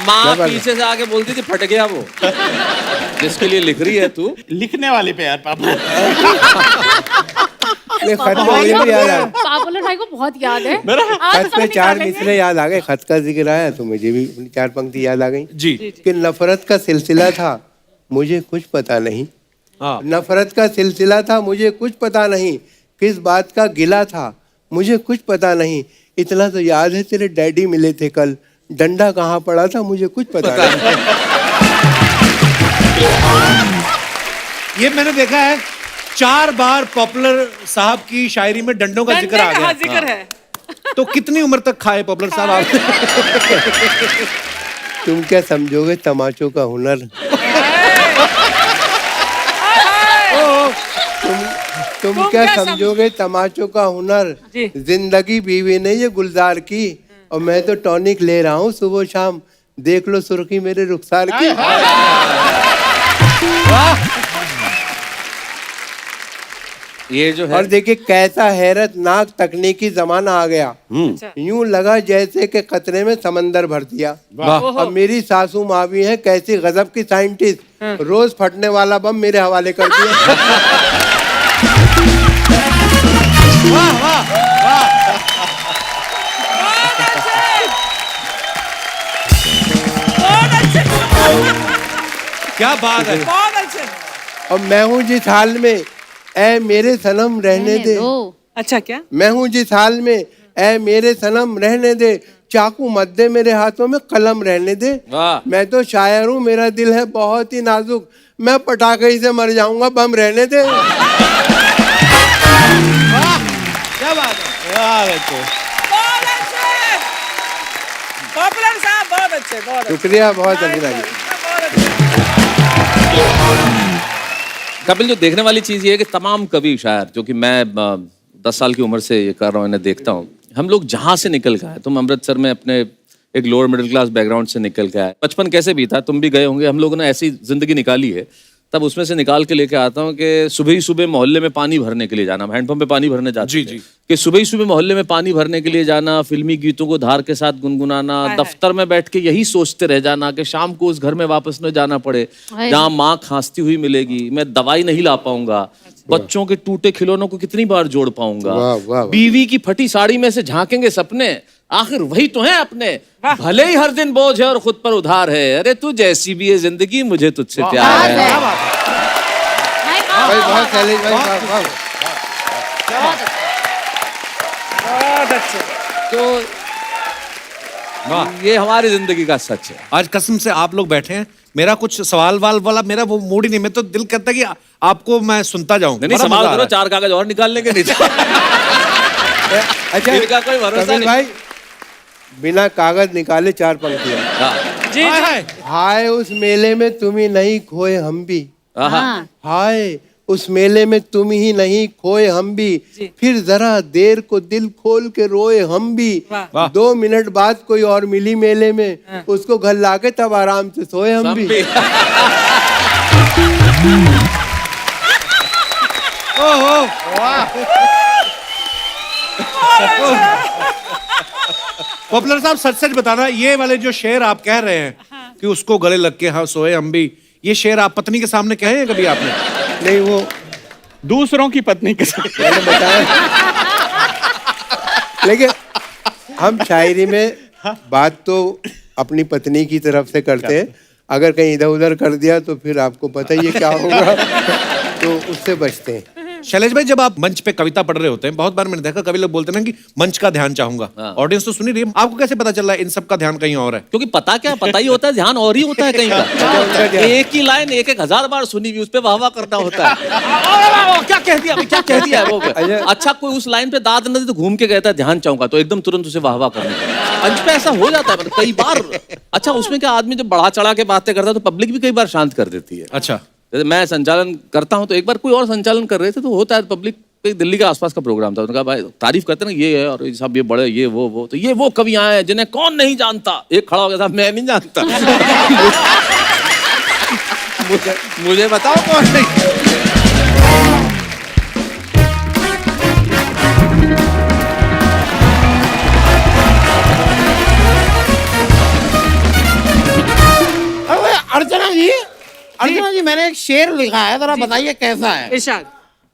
माँ पीछे से आके बोलती थी फट गया वो, जिसके लिए लिख रही है तू। लिखने वाले पे यार पापा। ये खत में मुझे भी याद आ पॉपुलर भाई को बहुत याद है। खत में 4 मिसरे याद आ गए, खत का जिक्र आया तो मुझे भी 4 पंक्ति याद आ गई जी। कि नफरत का सिलसिला था मुझे कुछ पता नहीं, हाँ। नफरत का सिलसिला था मुझे कुछ पता नहीं, किस बात का गिला था मुझे कुछ पता नहीं, इतना तो याद है तेरे डैडी मिले थे कल, डंडा कहाँ पड़ा था मुझे कुछ पता नहीं। ये मैंने देखा है 4 बार पॉपुलर साहब की शायरी में डंडों का जिक्र आ गया। जिक्र है। तो कितनी उम्र तक खाए पॉपुलर साहब आप? तुम क्या समझोगे तमाचों का हुनर, तुम क्या समझोगे तमाचों का हुनर, जिंदगी बीवी ने ये गुलजार की और मैं तो टॉनिक ले रहा हूँ सुबह शाम, देख लो सुर्खी मेरे रुखसार की। ये जो है, और देखिए कैसा हैरतनाक तकनीकी जमाना आ गया, यूं लगा जैसे कि कतरे में समंदर भर दिया। और मेरी सासू माँ भी है कैसी गजब की साइंटिस्ट, रोज फटने वाला बम मेरे हवाले कर दिया। वाह वाह वाह, बहुत अच्छे। क्या बात है। बहुत अच्छे। और मैं हूँ जिस हाल में ऐ मेरे सनम रहने दे, अच्छा क्या? मैं हूँ जिस हाल में ऐ मेरे सनम रहने दे, चाकू मत दे मेरे हाथों में कलम रहने दे, मैं तो शायर हूँ मेरा दिल है बहुत ही नाजुक, मैं पटाखे ही से मर जाऊंगा बम रहने दे। क्या बात है। बहुत अच्छे। पॉपुलर साहब बहुत अच्छे, बहुत अच्छे। शुक्रिया, बहुत अच्छी लगी। बहुत अच्छे। कपिल, जो देखने वाली चीज ये है कि तमाम कवि शायर, जो कि मैं 10 साल की उम्र से ये कर रहा हूँ, इन्हें देखता हूँ, हम लोग जहाँ से निकल के आए, तुम अमृतसर में अपने एक लोअर मिडिल क्लास बैकग्राउंड से निकल के आए, बचपन कैसे बीता, तुम भी गए होंगे, हम लोगों ने ऐसी जिंदगी निकाली है, तब उसमें से निकाल के लेके आता हूँ कि सुबह ही सुबह मोहल्ले में पानी भरने के लिए जाना, हैंडपंप पे पानी भरने जाते थे, कि सुबह ही सुबह मोहल्ले में पानी भरने के लिए जाना, फिल्मी गीतों को धार के साथ गुनगुनाना, दफ्तर में बैठ के यही सोचते रह जाना कि शाम को उस घर में वापस न जाना पड़े जहाँ माँ खांसती हुई मिलेगी, मैं दवाई नहीं ला पाऊंगा, बच्चों के टूटे खिलौनों को कितनी बार जोड़ पाऊंगा, बीवी की फटी साड़ी में से झांकेंगे सपने, आखिर वही तो है अपने, भले ही हर दिन बोझ है और खुद पर उधार है, अरे तू जैसी भी है जिंदगी, मुझे तुझसे प्यार है। भाई बहुत शैलेश भाई, वाह तो ये हमारी जिंदगी का सच है। आज कसम से आप लोग बैठे हैं, मेरा कुछ सवाल वाल वाला मेरा वो मूड ही नहीं, मैं तो दिल करता है कि आपको मैं सुनता जाऊं। नहीं, सवाल करो, 4 कागज और निकाल लेंगे नीचे। अच्छा, इनका कोई भरोसा कपिल नहीं। भाई बिना कागज निकाले 4 पंक्तियां। जी जी हाय उस मेले में तुम ही नहीं खोए हम भी, हाँ हाय उस मेले में तुम ही नहीं खोए हम भी, फिर जरा देर को दिल खोल के रोए हम भी, 2 मिनट बाद कोई और मिली मेले में, उसको घर लाके तब आराम से सोए हम भी। पॉपुलर साहब, सच सच बताना, ये वाले जो शेर आप कह रहे हैं कि उसको गले लग के हाँ सोए हम भी, ये शेर आप पत्नी के सामने कहे हैं कभी आपने? नहीं, वो दूसरों की पत्नी के साथ मैंने बताया, लेकिन हम शायरी में बात तो अपनी पत्नी की तरफ से करते हैं, अगर कहीं इधर उधर कर दिया तो फिर आपको पता ही है क्या होगा, तो उससे बचते हैं। शैलेश भाई, जब आप मंच पे कविता पढ़ रहे होते हैं, बहुत बार मैंने देखा कभी लोग बोलते हैं ना कि मंच का ध्यान चाहूंगा, ऑडियंस तो सुनी रही है, आपको कैसे पता चल रहा है इन सब का ध्यान कहीं और है? क्योंकि पता क्या, पता ही होता है, ध्यान और ही होता है कहीं का। एक ही लाइन 1,000 बार सुनी भी, उस पे वाह वाह करना होता है। क्या कह दिया, क्या कह दिया वो? अच्छा, कोई उस लाइन पे दाद न दे तो घूम के कहता है ध्यान चाहूंगा, तो एकदम तुरंत उसे वाह वाह करने का। मंच पे ऐसा हो जाता है मतलब कई बार। अच्छा, उसमें क्या आदमी जब बढ़ा चढ़ा के बातें करता है तो पब्लिक भी कई बार शांत कर देती है। अच्छा, जैसे मैं संचालन करता हूँ, तो एक बार कोई और संचालन कर रहे थे, तो होता है पब्लिक, दिल्ली के आसपास का प्रोग्राम था, उन्होंने कहा भाई तारीफ करते ना, ये है और साहब ये बड़े, ये वो, तो ये वो कवि आए हैं जिन्हें कौन नहीं जानता। एक खड़ा हो गया, साहब मैं नहीं जानता। मुझे बताओ कौन नहीं। अर्चना जी, मैंने एक शेर लिखा है, जरा बताइए कैसा है। इरशाद।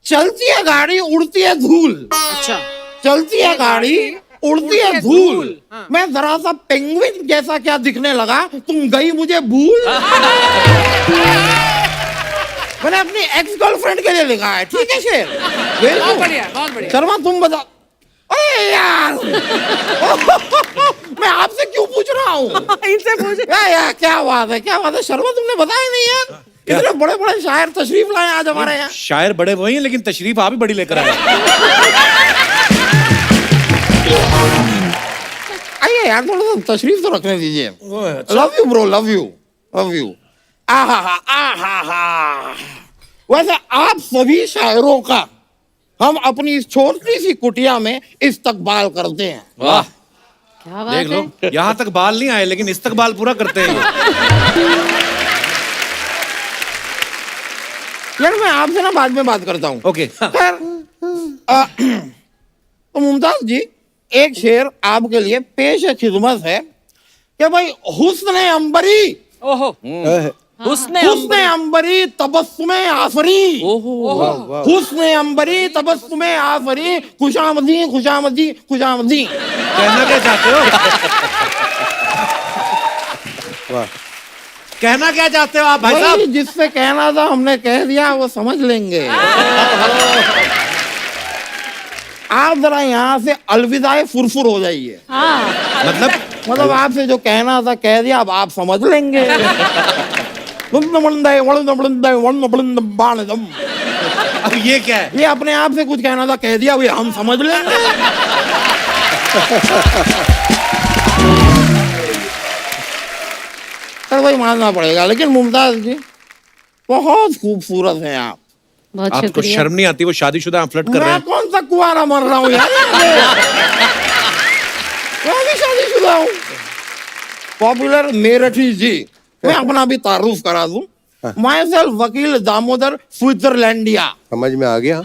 चलती है गाड़ी उड़ती है धूल, अच्छा, चलती है गाड़ी उड़ती है धूल, मैं जरा सा पेंगुइन जैसा क्या दिखने लगा, तुम गई मुझे भूल। मैंने अपनी एक्स गर्लफ्रेंड के लिए लिखा है, ठीक है शेर? बहुत बढ़िया, बहुत बढ़िया। शर्मा तुम बता। अरे यार, मैं आपसे क्यों पूछ रहा हूँ? इनसे पूछ। यार क्या बात है, क्या बात है शर्मा, तुमने बताया नहीं यार, इतने बड़े बड़े शायर तशरीफ लाए आज हमारे यहाँ। शायर बड़े वही हैं, लेकिन तशरीफ आप ही बड़ी लेकर आए। आइए यार, थोड़ा सा तशरीफ तो रखने दीजिए। Love you bro, love you, love you. आहा। वैसे आप सभी शायरों का हम अपनी इस छोटी सी कुटिया में इस्तकबाल करते हैं। वाह, क्या बात देख लो, है। यहाँ तक बाल नहीं आए लेकिन इस्तकबाल पूरा करते हैं। यार मैं आपसे ना बाद में बात करता हूँ। ओके। खैर, तो मुमताज जी, एक शेर आपके लिए पेश खिदमत है कि भाई हुस्न अंबरी, ओहो, हुस्न अंबरी तबस्सुमे आफरी, हुस्न अंबरी तबस्सुमे आफरी, खुशामदी खुशामदी खुशामदी। कहना क्या चाहते हो? कहना क्या चाहते हो आप भाई साहब? वही जिससे कहना था हमने कह दिया, वो समझ लेंगे। आप जरा यहाँ से अलविदाए फुरफुर हो जाइए। मतलब आपसे जो कहना था कह दिया, अब आप समझ लेंगे। अब ये क्या है? ये अपने आप से कुछ कहना था कह दिया, वो हम समझ लेंगे। सर वही मानना पड़ेगा। लेकिन मुमताज जी, बहुत खूबसूरत हैं आप। बहुत आपको शुक्रिया। शर्म नहीं आती? वो शादीशुदा आप फ्लर्ट कर रहे मैं हैं। कौन सा कुआरा मर रहा हूँ यार? मैं भी शादीशुदा हूँ। पॉपुलर मेरठी जी, मैं अपना भी तारुफ करा दूं। माई सेल्फ वकील दामोदर स्विट्जरलैंडिया। समझ में आ गया।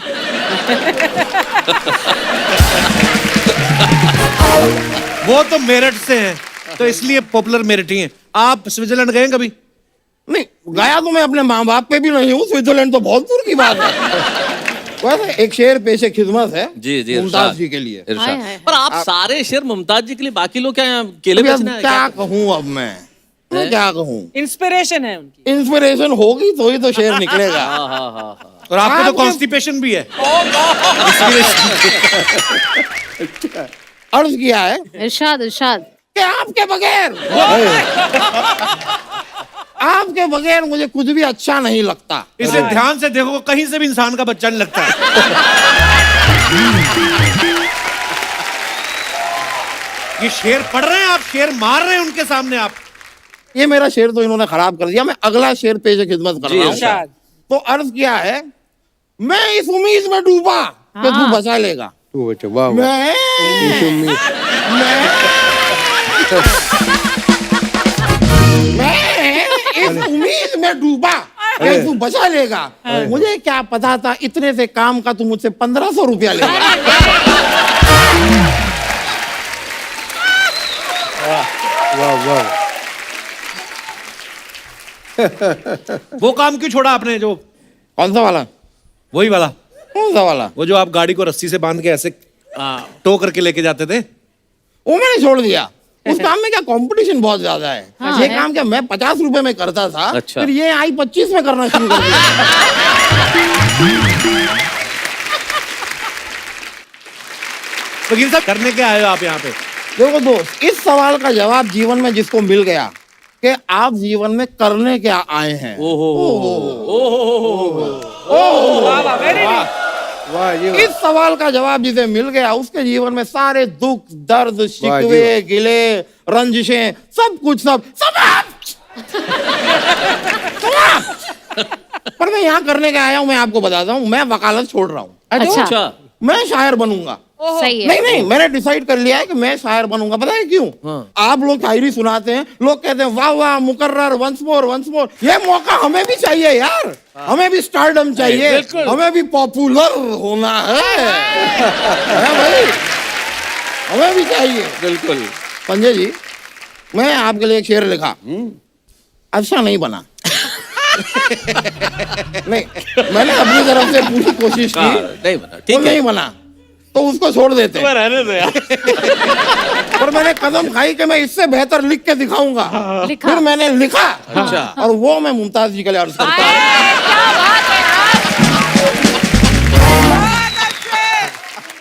वो तो मेरठ से हैं, तो इसलिए पॉपुलर मेरठी हैं। आप स्विट्जरलैंड गए हैं कभी? नहीं गया तो मैं अपने माँ बाप पे भी नहीं हूँ, स्विट्जरलैंड तो बहुत दूर की बात है। वैसे एक शेर पेशे खिदमत है जी जी मुमताज इरशाद, जी के लिए। इरशाद। हाय, हाय। पर आप सारे शेर मुमताज जी के लिए, बाकी लोग क्या यहाँ केले अभी अब बेचना है क्या क्या? कहूँ अब मैं क्या कहूँ? इंस्पिरेशन है उनकी। इंस्पिरेशन होगी तो ही तो शेर निकलेगा। हाँ हाँ हाँ हाँ। और आपको तो आपके- कॉन्स्टिपेशन भी है। अर्ज किया है इरशाद इरशाद। कि आपके बगैर मुझे कुछ भी अच्छा नहीं लगता। इसे ध्यान से देखो, कहीं से भी इंसान का बच्चा नहीं लगता है। ये शेर पढ़ रहे हैं आप, शेर मार रहे हैं उनके सामने आप। ये मेरा शेर तो इन्होंने खराब कर दिया। मैं अगला शेर पेश खिदमत कर रहा हूँ। इरशाद। तो अर्ज किया है, मैं इस उम्मीद में डूबा कि तू बचा लेगा। तू बच्चा वाह वाह। मैं इस उम्मीद में डूबा कि तू बचा लेगा। मुझे क्या पता था इतने से काम का तू मुझसे 1500 रुपया लेगा। वाह वाह। वो काम क्यों छोड़ा आपने? जो कौन सा वाला? वही वाला, कौन सा वाला? वो जो आप गाड़ी को रस्सी से बांध के ऐसे टो करके लेके जाते थे। वो मैंने छोड़ दिया। उस काम में क्या कंपटीशन बहुत ज्यादा है। हाँ, ये है। काम क्या मैं 50 रुपए में करता था, अच्छा। फिर ये आई 25 में करना शुरू कर दिया। वकील साहब, करने क्या आए हो आप यहाँ पे? देखो दोस्त, इस सवाल का जवाब जीवन में जिसको मिल गया कि आप जीवन में करने क्या आए हैं, वाह वाह, वेरी नाइस। वाह ये इस सवाल का जवाब जिसे मिल गया उसके जीवन में सारे दुख दर्द शिकवे गिले रंजिशें सब कुछ सब समाप्त। पर मैं यहाँ करने का आया हूँ, मैं आपको बताता हूँ, मैं वकालत छोड़ रहा हूँ। अच्छा। अच्छा। मैं शायर बनूंगा। सही है। नहीं नहीं, मैंने डिसाइड कर लिया है कि मैं शायर बनूंगा। पता है क्यों? आप लोग शायरी सुनाते हैं, लोग कहते हैं वाह वाह मुकर्रर, वंस मोर वंस मोर। ये मौका हमें भी चाहिए यार, हमें भी स्टारडम चाहिए, हमें भी पॉपुलर होना है भाई, हमें भी चाहिए। बिल्कुल। संजय जी, मैं आपके लिए एक शेर लिखा, अच्छा नहीं बना। नहीं, मैंने अपनी तरफ से पूरी कोशिश की, नहीं बना, तो ठीक है। नहीं बना, तो उसको छोड़ देते हैं। रहने दो यार। पर मैंने कदम खाई कि मैं इससे बेहतर लिख के दिखाऊंगा। लिखा। फिर मैंने लिखा, अच्छा। और वो मैं मुमताज जी के लिए अर्ज करता हूँ।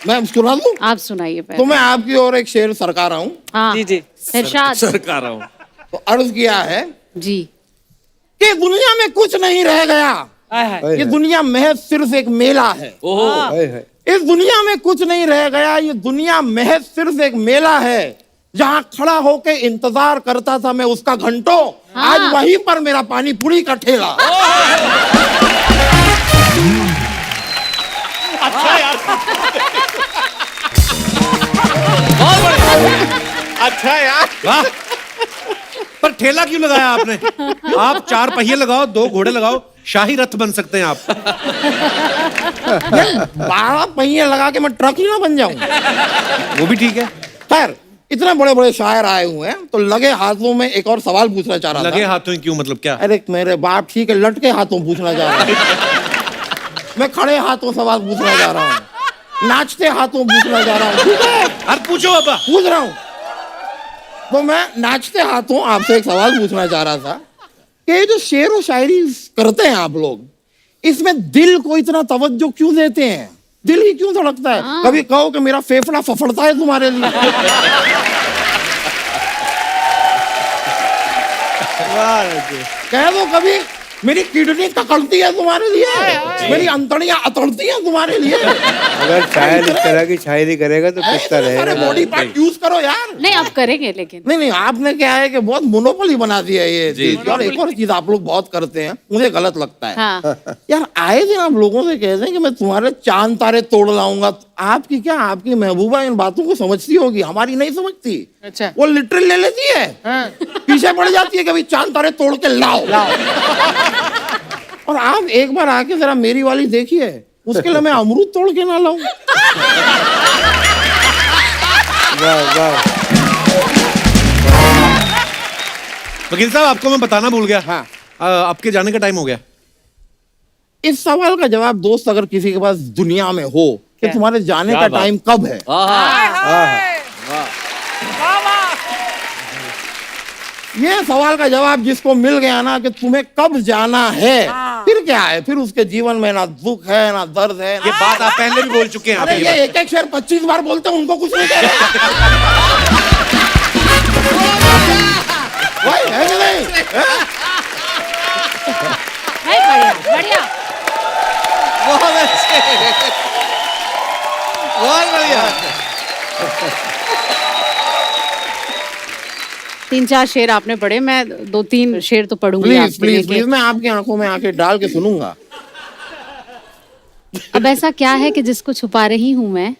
मैं सुना दूं? आप सुनाइए तो पहले। मैं आपकी ओर एक शेर सरका रहा हूँ। हाँ जी जी। इरशाद। सरकार हूँ। तो अर्ज किया है जी। कि दुनिया में कुछ नहीं रह गया, हाय हाय। ये दुनिया महज सिर्फ एक मेला है। ओहो। हाय हाय। इस दुनिया में कुछ नहीं रह गया, ये दुनिया महज सिर्फ एक मेला है। जहाँ खड़ा होके इंतजार करता था मैं उसका घंटों, आज वहीं पर मेरा पानी पूरी का ठेला। अच्छा यार, अच्छा यार, वाह। पर ठेला क्यों लगाया आपने? आप 4 पहिए लगाओ, 2 घोड़े लगाओ, शाही रथ बन सकते हैं आप। 12 पहिए लगा के मैं ट्रक ही ना बन जाऊं। वो भी ठीक है। खैर, इतने बड़े बड़े शायर आए हुए हैं, तो लगे हाथों में एक और सवाल पूछना चाह रहा लगे था। हाथों ही क्यों, मतलब क्या? अरे मेरे बाप, ठीक है, लटके हाथों पूछना चाह रहा हूँ। मैं खड़े हाथों सवाल पूछना चाह रहा हूँ, नाचते हाथों पूछना चाह रहा हूँ। ठीक है, अरे पूछो बाबा। पूछ रहा हूँ। तो मैं नाचते हाथों आपसे एक सवाल पूछना चाह रहा था कि ये जो शेर और शायरी करते हैं आप लोग, इसमें दिल को इतना तवज्जो क्यों देते हैं? दिल ही क्यों धड़कता है? कभी कहो कि मेरा फेफड़ा फफड़ता है तुम्हारे लिए। कह दो कभी मेरी किडनी तकड़ती है तुम्हारे लिए, मेरी अंतड़ियां अतड़ती हैं तुम्हारे लिए। अगर शायर इस तरह की शायरी करेगा तो किसका रहेगा। बॉडी पार्ट यूज करो यार। नहीं आप करेंगे लेकिन नहीं नहीं, आपने क्या है कि बहुत मोनोपोली बना दिया है ये चीज। और एक और चीज आप लोग बहुत करते हैं, मुझे गलत लगता है। हाँ यार आए दिन आप लोगों से कहते हैं कि मैं तुम्हारे चांद तारे तोड़ लाऊंगा। आपकी क्या, आपकी महबूबा इन बातों को समझती होगी, हमारी नहीं समझती। अच्छा। वो लिटरल ले लेती है, पीछे पड़ जाती है कभी चांद तारे तोड़ के लाओ। और आप एक बार आके जरा मेरी वाली देखिए, उसके लिए मैं अमरूद तोड़ के ना लाऊं। वाह वाह। वकील साहब आपको मैं बताना भूल गया। हाँ। आपके जाने का टाइम हो गया। इस सवाल का जवाब दोस्त अगर किसी के पास दुनिया में हो कि तुम्हारे जाने का टाइम कब है, ये सवाल का जवाब जिसको मिल गया ना कि तुम्हें कब जाना है, फिर क्या है, फिर उसके जीवन में ना दुख है ना दर्द है। ये बात आप पहले भी बोल चुके हैं। अरे ये एक एक शेर 25 बार बोलते हैं, उनको कुछ नहीं कह रहे। वही है कि नहीं? बढ़िया बढ़िया। बहुत अच्छे, बहुत बढ़िया। 3-4 शेर आपने पढ़े, मैं 2-3 शेर तो पढ़ूंगी प्लीज आपके प्लीज लिए। प्लीज, मैं आपकी आंखों में आंखें डाल के सुनूंगा। अब ऐसा क्या है कि जिसको छुपा रही हूँ मैं,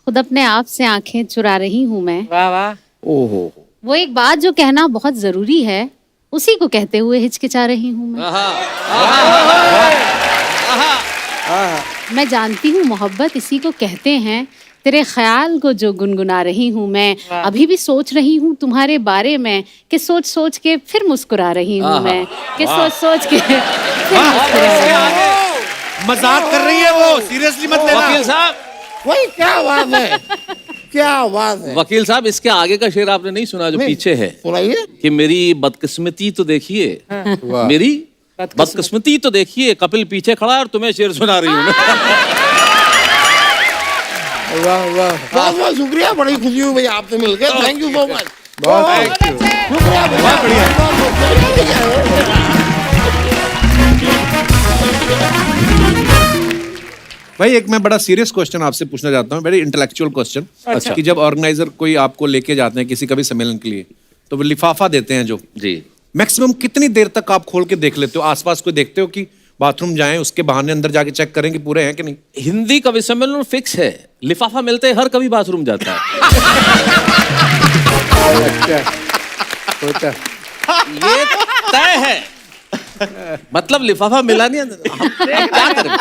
खुद अपने आप से आंखें चुरा रही हूँ मैं। वाह वाह। ओहो, वो एक बात जो कहना बहुत जरूरी है, उसी को कहते हुए हिचकिचा रही हूँ मैं। मैं जानती हूँ मोहब्बत इसी को कहते हैं, तेरे ख्याल को जो गुनगुना रही हूँ मैं। अभी भी सोच रही हूँ तुम्हारे बारे में, कि सोच सोच के फिर मुस्कुरा रही हूँ मैं, कि सोच सोच के फिर मुस्कुरा रही हूँ। मजाक कर रही है वो, सीरियसली मत लेना। वकील साहब, वही क्या बात है, क्या बात है। वकील साहब, इसके आगे का शेर आपने नहीं सुना जो नहीं। पीछे है, सुनाइए। कि मेरी बदकिस्मती तो देखिए, मेरी बदकिस्मती तो देखिए, कपिल पीछे खड़ा है और तुम्हें शेर सुना रही हूँ। वाह वाह। बहुत बहुत शुक्रिया, बड़ी खुशी हुई भैया आपसे मिलकर। Thank you so much. बहुत थैंक यू। शुक्रिया भैया, बहुत बहुत शुक्रिया। भाई एक मैं बड़ा सीरियस क्वेश्चन आपसे पूछना चाहता हूँ, वेरी इंटेलेक्चुअल क्वेश्चन। अच्छा। कि जब ऑर्गेनाइजर कोई आपको लेके जाते हैं किसी कभी सम्मेलन के लिए, तो वो लिफाफा देते हैं जो, जी, मैक्सिमम कितनी देर तक आप खोल के देख लेते हो? आसपास कोई देखते हो कि बाथरूम जाएं उसके बहाने अंदर जाके चेक करें कि पूरे हैं कि नहीं? हिंदी कवि सम्मेलन फिक्स है, लिफाफा मिलते ही हर कवि बाथरूम जाता है। अच्छा होता। ये तय है। मतलब लिफाफा मिला नहीं, हम क्या करें?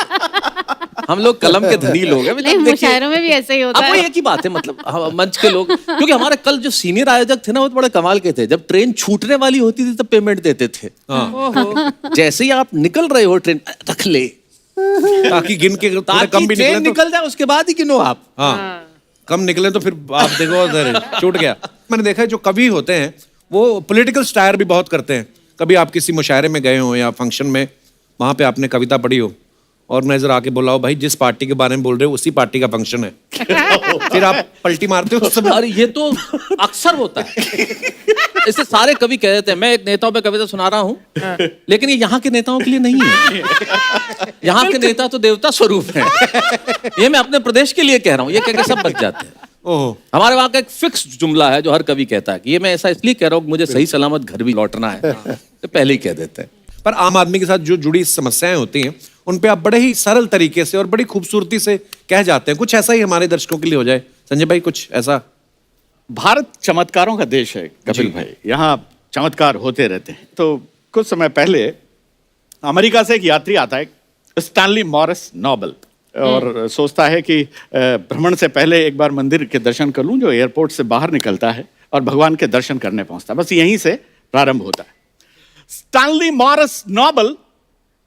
हम लोग कलम के धनी लोग हैं। नहीं, मुशायरों में भी ऐसे ही होता अब वो है। एक ही बात है, मतलब हम मंच के लोग, क्योंकि हमारे कल जो सीनियर आयोजक थे ना, वो तो बड़े कमाल के थे। जब ट्रेन छूटने वाली होती थी तब पेमेंट देते थे। जैसे ही आप निकल रहे हो ट्रेन, रख ले, ताकि गिन के थोड़े ताकि कम भी ट्रेन निकले तो। निकल जाए, उसके बाद ही गिनो आप। हाँ, कम निकले तो फिर आप देखो उधर छूट गया। मैंने देखा है जो कवि होते हैं वो पॉलिटिकल स्टायर भी बहुत करते हैं। कभी आप किसी मुशायरे में गए हो या फंक्शन में, वहां पे आपने कविता पढ़ी हो, ऑर्गेनाइजर आके बोला हो भाई जिस पार्टी के बारे में बोल रहे हो उसी पार्टी का फंक्शन है, फिर आप पलटी मारते हो उस समय? अरे ये तो अक्सर होता है। इससे सारे कवि कह देते हैं मैं एक नेताओं पे कविता सुना रहा हूँ, लेकिन ये यहाँ के नेताओं के लिए नहीं है। यहाँ के नेता तो देवता स्वरूप हैं। ये मैं अपने प्रदेश के लिए कह रहा हूँ, ये कह के सब बच जाते हैं। ओह, हमारे वहाँ का एक फिक्स जुमला है जो हर कवि कहता है कि ये मैं ऐसा इसलिए कह रहा हूँ कि मुझे सही सलामत घर भी लौटना है, तो पहले ही कह देते हैं। पर आम आदमी के साथ जो जुड़ी समस्याएं होती हैं उन पे आप बड़े ही सरल तरीके से और बड़ी खूबसूरती से कह जाते हैं। कुछ ऐसा ही हमारे दर्शकों के लिए हो जाए, संजय भाई, कुछ ऐसा। भारत चमत्कारों का देश है कपिल भाई, यहाँ चमत्कार होते रहते हैं। तो कुछ समय पहले अमेरिका से एक यात्री आता है, स्टैनली मॉरिस नोबल, और सोचता है कि भ्रमण से पहले एक बार मंदिर के दर्शन कर लूं जो एयरपोर्ट से बाहर निकलता है, और भगवान के दर्शन करने पहुंचता है। बस यहीं से प्रारंभ होता है। स्टैनली मॉरिस नोबल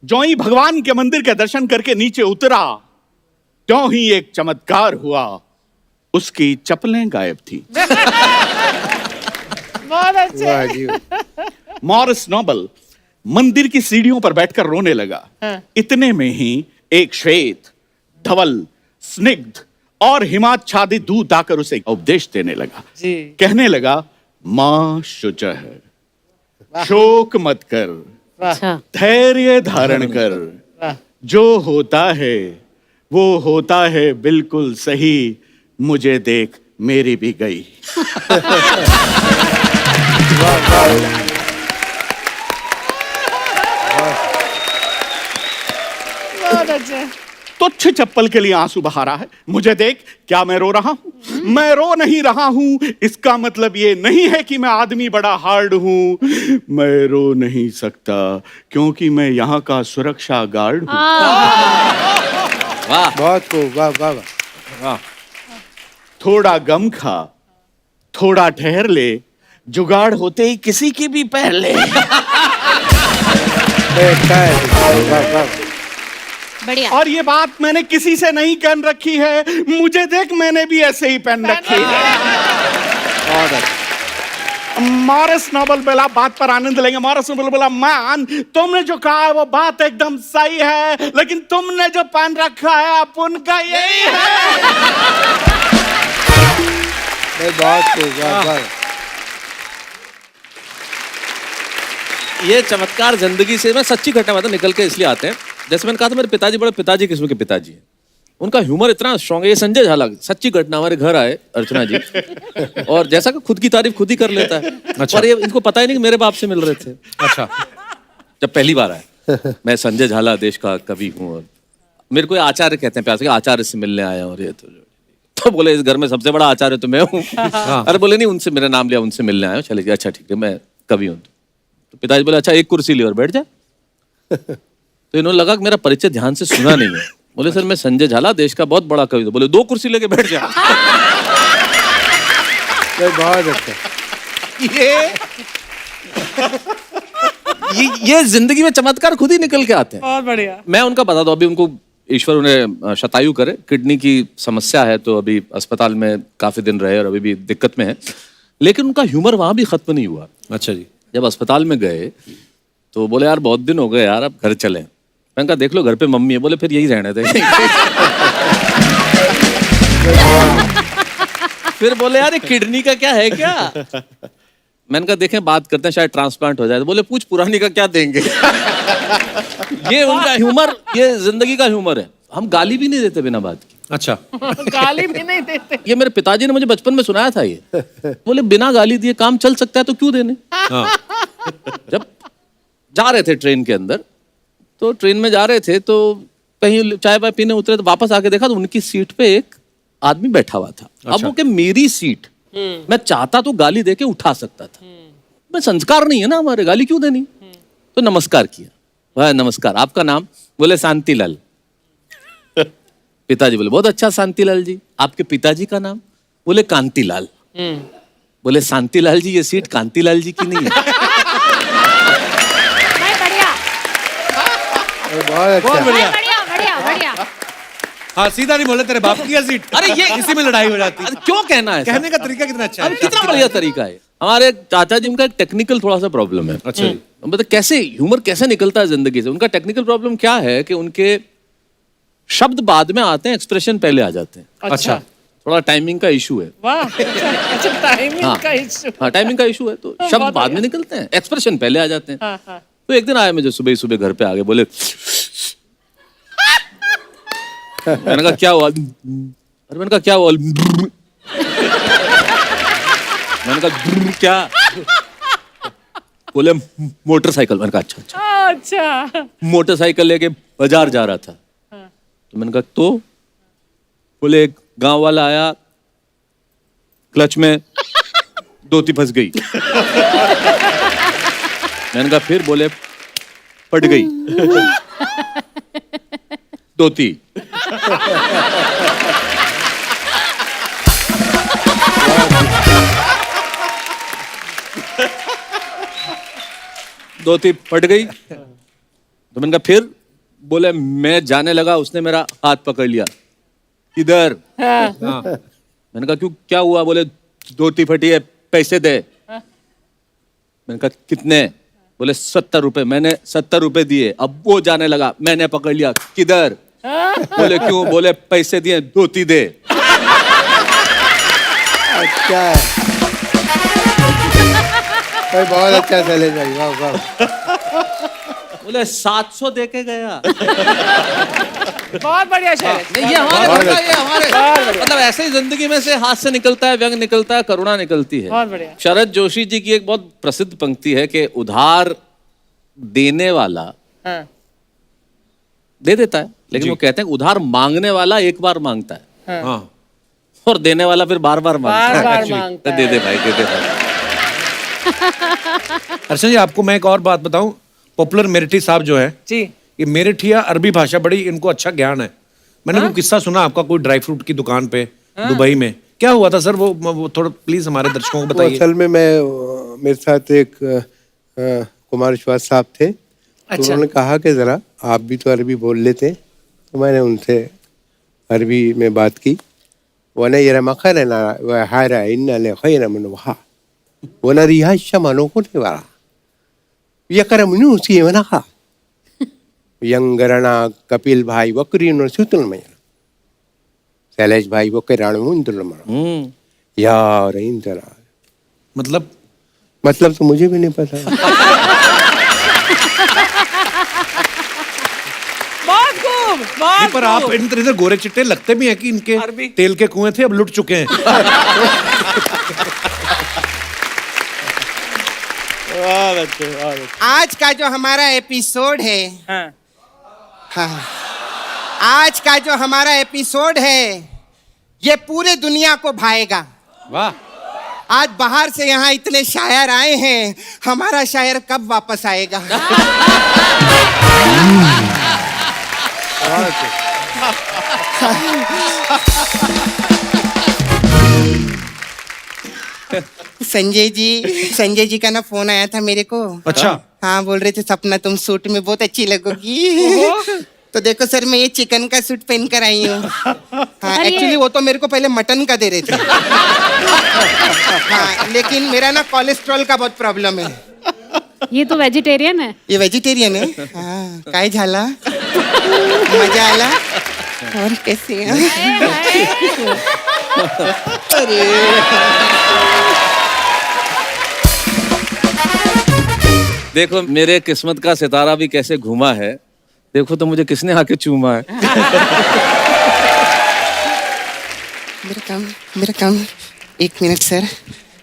जो ही भगवान के मंदिर के दर्शन करके नीचे उतरा, त्यों ही एक चमत्कार हुआ, उसकी चप्पलें गायब थी। बहुत अच्छे। वाह जी। मॉरिस नोबल मंदिर की सीढ़ियों पर बैठकर रोने लगा। इतने में ही एक श्वेत, धवल, स्निग्ध और हिमाच्छादित दूत आकर उसे उपदेश देने लगा। जी। कहने लगा, मां शुचः, शोक मत कर, अच्छा धैर्य धारण कर, जो होता है वो होता है बिल्कुल सही, मुझे देख मेरी भी गई। बहुत अच्छा। तुच्छ चप्पल के लिए आंसू बहा रहा है, मुझे देख क्या मैं रो रहा हूं? मैं रो नहीं रहा हूं, इसका मतलब ये नहीं है कि मैं आदमी बड़ा हार्ड हूं। मैं रो नहीं सकता क्योंकि मैं यहाँ का सुरक्षा गार्ड हूं। वाह बहुत खूब, वाह वाह वाह। थोड़ा गम खा, थोड़ा ठहर ले, जुगाड़ होते ही किसी की भी पहले। वाह वाह। बढ़िया। और ये बात मैंने किसी से नहीं कहन रखी है, मुझे देख मैंने भी ऐसे ही पहन रखी है। मॉरिस नोबल बोला, बात पर आनंद लेंगे। मॉरिस नोबल बोला, मैन तुमने जो कहा है वो बात एकदम सही है, लेकिन तुमने जो पहन रखा है अब उनका यही है। बहुत खूब, वाह वाह। ये चमत्कार जिंदगी से मैं सच्ची घटना मतलब निकल के इसलिए आते हैं। जैसे मैंने कहा था मेरे पिताजी बड़े पिताजी किस्म के पिताजी हैं, उनका ह्यूमर इतना स्ट्रांग है। ये संजय झाला सच्ची घटना, हमारे घर आए अर्चना जी, और जैसा कि खुद की तारीफ खुद ही कर लेता है। अच्छा। और ये इनको पता ही नहीं कि मेरे बाप से मिल रहे थे। अच्छा। जब पहली बार आए, मैं संजय झाला देश का कवि हूँ और मेरे को ये आचार्य कहते हैं प्यार से, आचार्य से मिलने आया। और ये तो बोले इस घर में सबसे बड़ा आचार्य तो मैं हूँ। अरे बोले नहीं, उनसे मेरा नाम लिया, उनसे मिलने आया। चले, अच्छा ठीक है, मैं कवि हूँ। तो पिताजी बोले अच्छा एक कुर्सी ले और बैठ जाए। तो इन्होंने लगा कि मेरा परिचय ध्यान से सुना नहीं है। बोले सर मैं संजय झाला देश का बहुत बड़ा कवि। तो बोले 2 कुर्सी लेके बैठ जा। बहुत अच्छा। ये जिंदगी में चमत्कार खुद ही निकल के आते हैं। बहुत बढ़िया। मैं उनका बता दूं, अभी उनको ईश्वर उन्हें शतायु करे, किडनी की समस्या है, तो अभी अस्पताल में काफी दिन रहे और अभी भी दिक्कत में है। लेकिन उनका ह्यूमर वहां भी खत्म नहीं हुआ। अच्छा जी। जब अस्पताल में गए तो बोले यार बहुत दिन हो गए यार, अब घर चलें। मैंने कहा देख लो घर पे मम्मी है। बोले फिर यही रहने दे। फिर बोले यार ये किडनी का क्या है क्या? मैंने कहा देखें बात करते हैं, शायद ट्रांसप्लांट हो जाए। तो बोले पूछ पुरानी का क्या देंगे। ये उनका ह्यूमर, ये जिंदगी का ह्यूमर है। हम गाली भी नहीं देते बिना बात की। अच्छा। गाली भी नहीं देते। ये मेरे पिताजी ने मुझे बचपन में सुनाया था। ये बोले बिना गाली दिए काम चल सकता है तो क्यों देने। जब जा रहे थे ट्रेन के अंदर, तो ट्रेन में जा रहे थे तो कहीं चाय वाय पीने उतरे, तो वापस आके देखा तो उनकी सीट पे एक आदमी बैठा हुआ था। अब वो कि मेरी सीट, मैं चाहता तो गाली देके उठा सकता था। मैं संस्कार नहीं है ना हमारे, गाली क्यों देनी। तो नमस्कार किया। भाई नमस्कार, आपका नाम? बोले शांतिलाल। पिताजी बोले बहुत अच्छा शांतिलाल जी। आपके पिताजी का नाम? बोले कांतिलाल। बोले शांतिलाल जी ये सीट कांतिलाल जी की नहीं है। बहुत अच्छा। बढ़िया। हाँ सीधा नहीं बोले तेरे बाप की है सीट। अरे ये इसी में लड़ाई हो जाती है। अरे क्यों कहना है? कहने का तरीका कितना अच्छा है। अरे कितना बढ़िया तरीका है। हमारे चाचा जी, उनका एक टेक्निकल थोड़ा सा प्रॉब्लम है। अच्छा जी। मतलब कैसे ह्यूमर कैसे निकलता है जिंदगी से। उनका टेक्निकल प्रॉब्लम क्या है कि उनके शब्द बाद में आते हैं, एक्सप्रेशन पहले आ जाते हैं। अच्छा। थोड़ा टाइमिंग का इशू है। वाह, अच्छा टाइमिंग का इशू। हाँ टाइमिंग का इशू है, तो शब्द बाद में निकलते हैं, एक्सप्रेशन पहले आ जाते हैं। हाँ, हाँ। तो एक दिन आया मुझे सुबह ही सुबह घर पे आगे, बोले मैंने कहा क्या हुआ? अरे मैंने कहा क्या हुआ? मैंने कहा क्या? बोले मोटरसाइकिल। मैंने कहा अच्छा। अच्छा। मोटरसाइकिल लेके बाजार जा रहा था। तो मैंने कहा तो? बोले एक गांव वाला आया, क्लच में धोती फंस गई। मैंने कहा फिर? बोले फट गई धोती। धोती फट गई। तो मैंने कहा फिर? बोले मैं जाने लगा, उसने मेरा हाथ पकड़ लिया। इधर। मैंने कहा क्यों, क्या हुआ? बोले धोती फटी है, पैसे दे। मैंने कहा कितने? बोले 70 रुपए। मैंने 70 रुपए दिए। अब वो जाने लगा, मैंने पकड़ लिया। किधर? बोले क्यों? बोले पैसे दिए, धोती दे। अच्छा है भाई, बहुत अच्छा चले भाई, वाह वाह। बोले 700 दे के गया। बहुत बढ़िया शायर। नहीं, ये हमारे मतलब ऐसे ही जिंदगी में से हाथ से निकलता है, व्यंग निकलता है, करुणा निकलती है। बहुत बढ़िया। शरद जोशी जी की एक बहुत प्रसिद्ध पंक्ति है कि उधार देने वाला हाँ। दे देता है, लेकिन वो कहते हैं उधार मांगने वाला एक बार मांगता है हाँ और देने वाला फिर बार बार मांगता है। बार Actually, मांगता है। दे दे भाई, दे दे भाई। अर्चना जी, आपको मैं एक और बात बताऊं, पॉपुलर मेरिठी साहब जो है, जी। ये मेरिठिया अरबी भाषा बड़ी इनको अच्छा ज्ञान है। मैंने कोई किस्सा सुना आपका, कोई ड्राई फ्रूट की दुकान पे दुबई में क्या हुआ था सर? वो थोड़ा प्लीज हमारे दर्शकों को वो बताइए। असल में मेरे साथ एक कुमार विश्वास साहब थे। तो उन्होंने कहा कि ज़रा आप भी तो अरबी बोल लेते, तो मैंने उनसे अरबी में बात की। वना ये मखर है ना हारा इन खैर मन वहा वना रिहा शमानो को नहीं वाला ये कर मुनु उसी वना खा यंगरणा कपिल भाई वक्री नो सुतल में शैलेश भाई वो के राणु इंद्र मन यार इंद्र मतलब तो मुझे भी नहीं पता। बहुत खूब, नहीं, बहुत पर आप खूब। इधर गोरे चिट्टे लगते भी हैं कि इनके अरबी। तेल के कुएं थे, अब लुट चुके हैं। आज का जो हमारा एपिसोड है, हाँ। हाँ, आज का जो हमारा एपिसोड है ये पूरे दुनिया को भाएगा। वाह, आज बाहर से यहाँ इतने शायर आए हैं, हमारा शायर कब वापस आएगा? संजय जी का ना फोन आया था मेरे को। अच्छा। हाँ, बोल रहे थे सपना तुम सूट में बहुत अच्छी लगोगी। तो देखो सर, मैं ये चिकन का सूट पहन कर आई हूँ। हाँ, एक्चुअली वो तो मेरे को पहले मटन का दे रहे थे। हाँ, लेकिन मेरा ना कोलेस्ट्रॉल का बहुत प्रॉब्लम है। ये तो वेजिटेरियन है। ये वेजिटेरियन है। हाँ, काय झाला, मजा आला और कैसे अरे देखो मेरे किस्मत का सितारा भी कैसे घूमा है। देखो तो मुझे किसने आके चूमा है। मेरा काम 1 मिनट सर।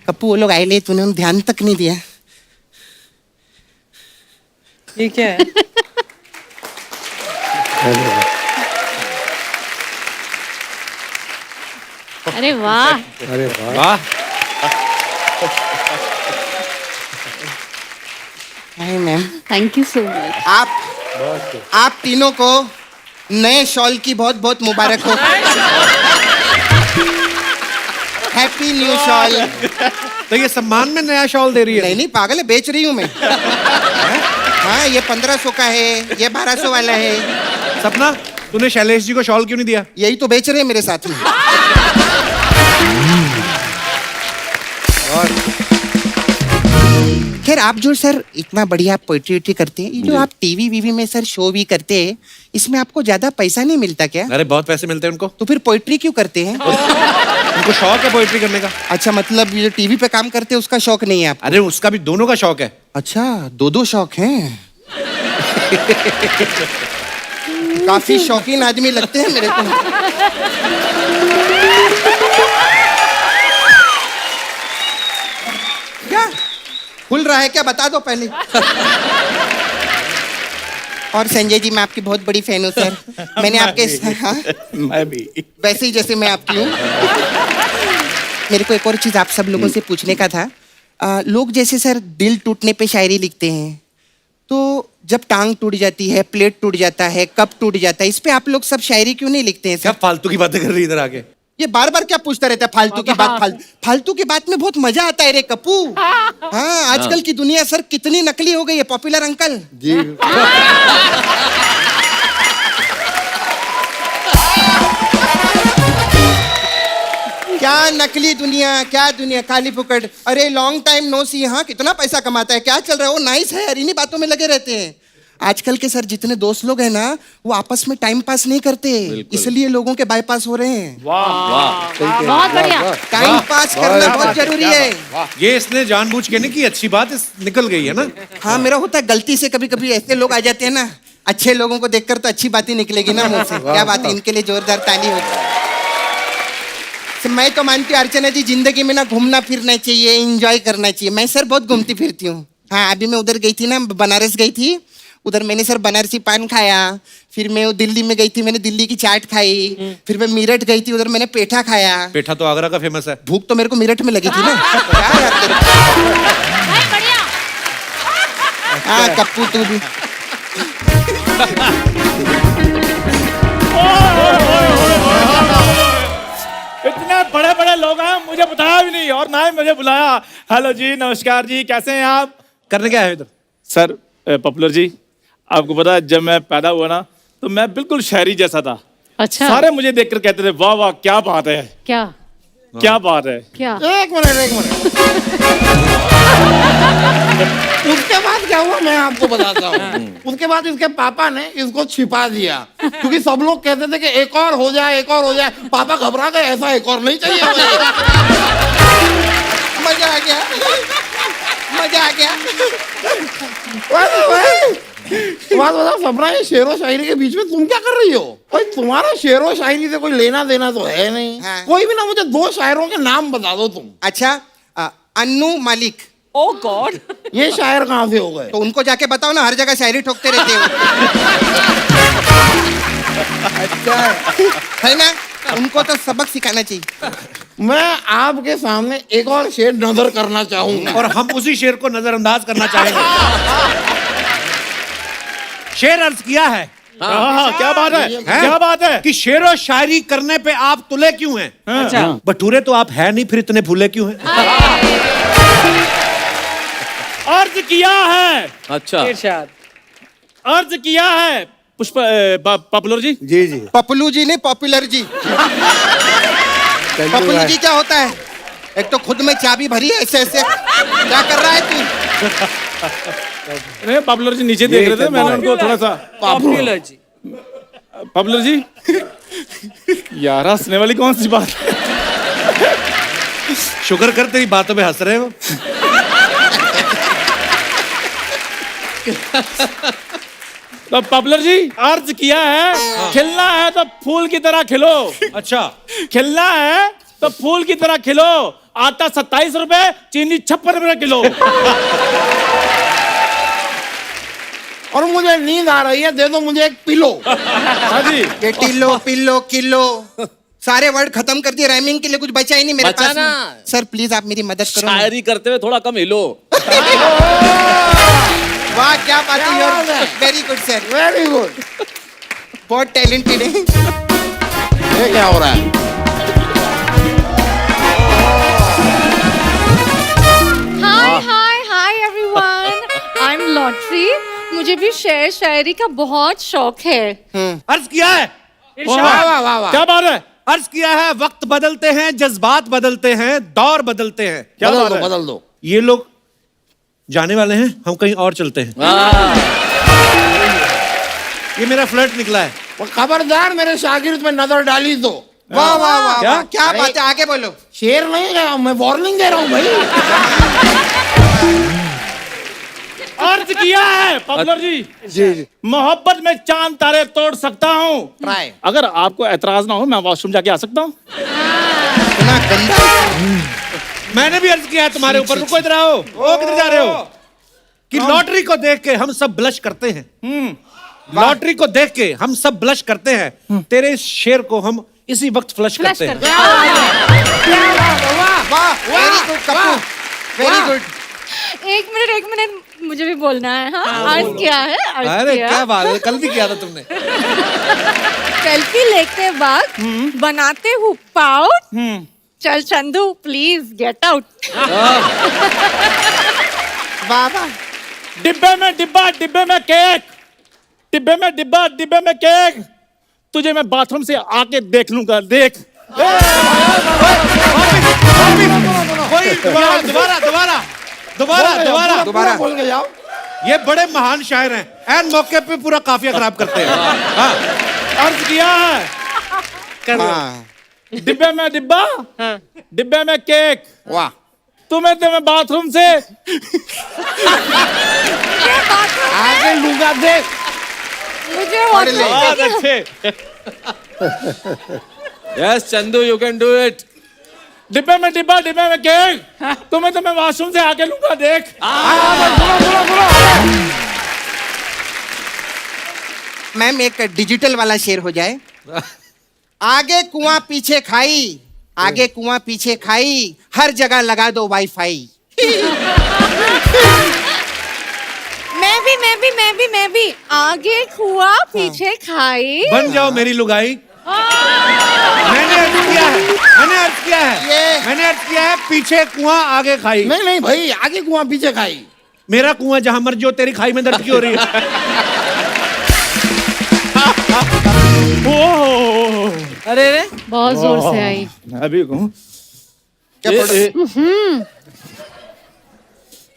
कप्पू वो लोग आए ले, तूने ध्यान तक नहीं दिया। ये क्या है? अरे वाह, अरे वाह, वाह, hi ma'am, thank you so much. आप तीनों को नए शॉल की बहुत बहुत मुबारक हो। Happy new shawl. तो ये सम्मान में नया शॉल दे रही है? नहीं पागल है, बेच रही हूँ मैं। हाँ, ये 1500 का है, ये 1200 वाला है। सपना, तूने शैलेश जी को शॉल क्यों नहीं दिया? यही तो बेच रहे हैं मेरे साथ में। खैर, आप जो सर इतना बढ़िया पोइट्री करते हैं, ये जो आप टीवी वीवी में सर शो भी करते हैं, इसमें आपको ज्यादा पैसा नहीं मिलता क्या? अरे बहुत पैसे मिलते हैं उनको। तो फिर पोइट्री क्यों करते हैं? उनको शौक है पोइट्री करने का। अच्छा, मतलब ये जो टीवी पे काम करते हैं उसका शौक नहीं है आप? अरे उसका भी दोनों का शौक है। अच्छा, दो शौक हैं। काफी शौकीन आदमी लगते हैं मेरे को। क्या खुल रहा है क्या, बता दो पहले। और संजय जी, मैं आपकी बहुत बड़ी फैन हूँ सर। मैंने आपके हाँ? मैं भी। वैसे ही जैसे मैं आपकी हूँ। मेरे को एक और चीज आप सब लोगों से पूछने का था। लोग जैसे सर दिल टूटने पे शायरी लिखते हैं, तो जब टांग टूट जाती है, प्लेट टूट जाता है, कप टूट जाता है, इस पे आप लोग सब शायरी क्यों नहीं लिखते हैं क्या सर? फालतू की बातें कर रही है इधर आके? ये बार बार क्या पूछता रहता है फालतू की बात? फालतू की बात में बहुत मजा आता है रे कप्पू। हाँ, आजकल की दुनिया सर कितनी नकली हो गई है। पॉपुलर अंकल जी क्या नकली दुनिया, क्या दुनिया, खाली फुकट। अरे लॉन्ग टाइम नो सी, हाँ कितना पैसा कमाता है, क्या चल रहा है, वो नाइस है यार, इन्हीं बातों में लगे रहते हैं। आजकल के सर जितने दोस्त लोग हैं ना वो आपस में टाइम पास नहीं करते, इसलिए लोगों के बाईपास हो रहे हैं। बहुत बढ़िया। टाइम पास करना बहुत जरूरी है। ये इसने जानबूझ के नहीं की, अच्छी बात निकल गई है ना। हाँ मेरा होता है गलती से, कभी कभी ऐसे लोग आ जाते हैं ना, अच्छे लोगों को देखकर तो अच्छी बातें निकलेगी ना मुंह से। क्या बात है, इनके लिए जोरदार ताली होगी। तो मैं तो मानती हूँ अर्चना जी जिंदगी में ना घूमना फिरना चाहिए, एंजॉय करना चाहिए। मैं सर बहुत घूमती फिरती हूँ। हाँ अभी मैं उधर गई थी ना, बनारस गई थी, उधर मैंने सर बनारसी पान खाया। फिर मैं दिल्ली में गई थी, मैंने दिल्ली की चाट खाई। फिर मैं मीरठ गई थी, उधर मैंने पेठा खाया। पेठा तो आगरा का फेमस है। भूख तो मेरे को मीरठ में लगी थी ना। क्या याद करूं? हाँ कप्पू तू भी। इतने बड़े बड़े लोग हैं, मुझे बताया भी नहीं और ना ही मुझे बुलाया। हेलो जी, नमस्कार जी, कैसे हैं आप? करने क्या है इधर? सर पॉपुलर जी, आपको पता है जब मैं पैदा हुआ ना तो मैं बिल्कुल शहरी जैसा था। अच्छा। सारे मुझे देखकर कहते थे वाह वाह क्या बात है, क्या क्या बात है। क्या? एक मिनट उसके बाद क्या हुआ मैं आपको बताता हूँ। उसके बाद इसके पापा ने इसको छिपा दिया, क्योंकि सब लोग कहते थे कि एक और हो जाए, एक और हो जाए। पापा घबरा गए, ऐसा एक और नहीं चाहिए मुझे। मजा आ गया, मजा आ गया। बात बताओ सपना, ये शेर व शायरी के बीच में तुम क्या कर रही हो? भाई तुम्हारा शेर व शायरी से कोई लेना देना तो है नहीं। हाँ। कोई भी ना, मुझे 2 शायरों के नाम बता दो तुम। अच्छा अन्नू मालिक, ओह गॉड, ये शायर कहाँ से हो गए? तो उनको जाके बताओ ना, हर जगह शायरी ठोकते रहते हो। अच्छा है ना, उनको तो सबक सिखाना चाहिए। मैं आपके सामने एक और शेर नजर करना चाहूंगा और हम उसी शेर को नजरअंदाज करना चाहेंगे। शेर अर्ज किया है। हाँ, क्या बात है, हैं? क्या बात है कि शेर और शायरी करने पे आप तुले क्यों हैं? अच्छा। बटूरे तो आप है नहीं, फिर इतने भूले क्यों हैं? अर्ज किया है, अच्छा। इरशाद। अर्ज किया है पुष्प पॉपुलर जी। जी जी। पपलू जी ने पॉपुलर जी। पपलू जी क्या होता है? एक तो खुद में चाबी भरी है ऐसे ऐसे, क्या कर रहा है तू? नहीं पॉपुलर जी नीचे देख रहे थे, मैंने उनको थोड़ा सा। पॉपुलर जी, पॉपुलर जी यार हंसने वाली कौन सी बात है? शुक्र कर तेरी बातों पे हंस रहे हो। तो पॉपुलर जी अर्ज किया है, खिलना है तो फूल की तरह खिलो। अच्छा, खिलना है तो फूल की तरह खिलो। आटा 27 रुपए, चीनी 56 रुपए किलो। और मुझे नींद आ रही है, दे दो मुझे एक पिलो। हाँ जी, ये टिल्लो पिल्लो किलो सारे वर्ड खत्म कर दिए, राइमिंग के लिए कुछ बचा ही नहीं मेरे बचा पास। ना। सर प्लीज आप मेरी मदद करो ना। शायरी करते हुए थोड़ा कम हिलो। वाह क्या बात है, क्या बात है? Very good sir, very good. बहुत टैलेंटेड है। ये क्या हो रहा है? Hi hi hi everyone, I am lottery. मुझे भी शेर शायरी का बहुत शौक है। अर्ज किया है। वाह वाह वाह वाह। क्या बात है, अर्ज किया है, वक्त बदलते हैं, जज्बात बदलते हैं, दौर बदलते हैं। क्या बदल बात दो है? बदल दो। ये लोग जाने वाले हैं, हम कहीं और चलते हैं। ये मेरा फ्लर्ट निकला है। वो खबरदार मेरे शागिर्द में नजर डाली तो। वाह वाह वाह क्या? वाह, क्या बात है, आगे बोलो। शेर नहीं है, मैं वार्निंग दे रहा हूँ भाई। अर्ज किया है पॉपुलर जी, जी जी। मोहब्बत में चांद तारे तोड़ सकता हूँ। ट्राई। अगर आपको एतराज ना हो, मैं वॉशरूम जाके आ सकता हूँ? इतना गंदा। मैंने भी अर्ज किया है तुम्हारे ऊपर। रुको, इधर आओ। ओ किधर जा रहे हो? कि लॉटरी को देख के हम सब ब्लश करते हैं। लॉटरी को देख के हम सब ब्लश करते हैं। तेरे इस शेर को हम इसी वक्त फ्लश करते हैं। वाह very good Kappu, very good. एक मिनट, मुझे भी बोलना है। हाँ, अर्ज किया है, अर्ज अरे किया। क्या बात है, कल भी किया था तुमने। सेल्फी लेते वक्त बनाते हूँ पाउट। चल चंदू प्लीज गेट आउट। वाह वाह। डिब्बे में डिब्बा, डिब्बे में केक, डिब्बे में डिब्बा, डिब्बे में केक। तुझे मैं बाथरूम से आके देख लूंगा, देख। दोबारा दोबारा दोबारा दोबारा दोबारा पूरा बोल के जाओ। ये बड़े महान शायर हैं, एन मौके पे पूरा काफिया खराब करते हैं। हाँ, अर्ज किया है हाँ डिब्बे में डिब्बा, डिब्बे में केक, वाह तुम्हें तो मैं बाथरूम से आगे लूंगा देख। मुझे बहुत अच्छे। Yes Chandu, you can do it. डिब्बे में डिब्बा, डिब्बे में केक, तुम्हें तो मैं वॉशरूम से आके लूंगा देख। मैम एक डिजिटल वाला शेर हो जाए। आगे कुआं पीछे खाई, आगे कुआं पीछे खाई, हर जगह लगा दो वाईफाई। मैं भी आगे कुआ पीछे खाई। बन जाओ मेरी लुगाई। मैंने अर्ज किया है, मैंने अर्ज किया है पीछे कुआं आगे खाई। नहीं नहीं भाई, आगे कुआं पीछे खाई। मेरा कुआं जहां मर्जी हो, तेरी खाई में दर्द क्यों हो रही है? अरे रे बहुत जोर से आई। अभी कहूं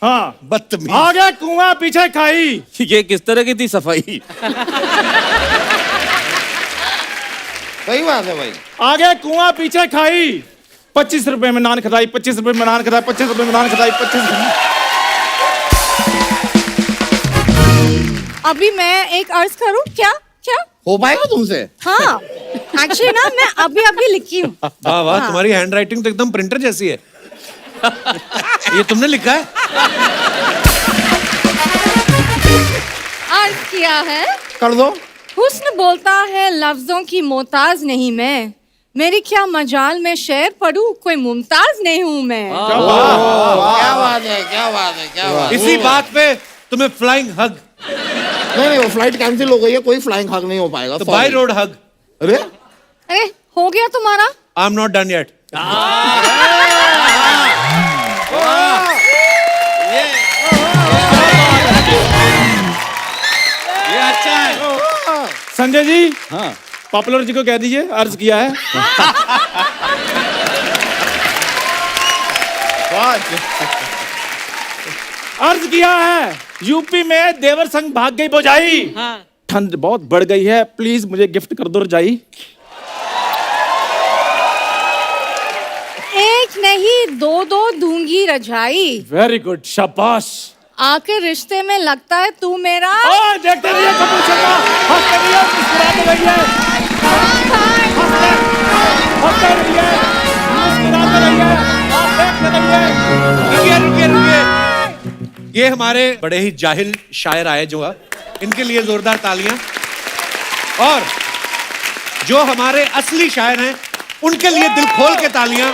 हाँ, बदतमीज। आगे कुआं पीछे खाई। ये किस तरह की थी सफाई? सही बात है भाई। आगे कुआं पीछे खाई, 25 रुपए में नान खटाई, 25 रुपए में नान खटाई, 25 रुपए में नान खटाई, 25 अभी मैं एक अर्ज करूं क्या? क्या हो पाएगा तुमसे? हाँ, एक्चुअली ना मैं अभी लिखी हूँ। वाह वाह, तुम्हारी हैंड राइटिंग तो एकदम प्रिंटर जैसी है। ये तुमने लिखा है? अर्ज किया है। कर दो। हुस्न बोलता है लफ्जों की मोहताज नहीं मैं, मेरी क्या मजाल में शेर पढ़ूं, कोई मुमताज नहीं हूं मैं। क्या बात है, क्या बात है, क्या बात है। इसी बात पे तुम्हें फ्लाइंग हग। नहीं वो फ्लाइट कैंसिल हो गई है, कोई फ्लाइंग हग नहीं हो पाएगा। तो बाय रोड हग। अरे अरे हो गया तुम्हारा? I am not done yet. ये अच्छा है। संजय जी, हाँ, पॉपुलर जी को कह दीजिए अर्ज किया है। अर्ज किया है, यूपी में देवर संग भाग गई भौजाई, ठंड बहुत बढ़ गई है, प्लीज मुझे गिफ्ट कर दो रजाई। एक नहीं दो दूंगी रजाई। वेरी गुड, शाबाश। आके रिश्ते में लगता है तू मेरा। देखते रहिए कपूर शर्मा, हंसते रहिए, मुस्कुराते रहिए, हंसते रहिए, मुस्कुराते रहिए, आप देखते रहिए। रुकिए। ये हमारे बड़े ही जाहिल शायर आए जो, इनके लिए जोरदार तालियां। और जो हमारे असली शायर हैं उनके लिए दिल खोल के तालियां।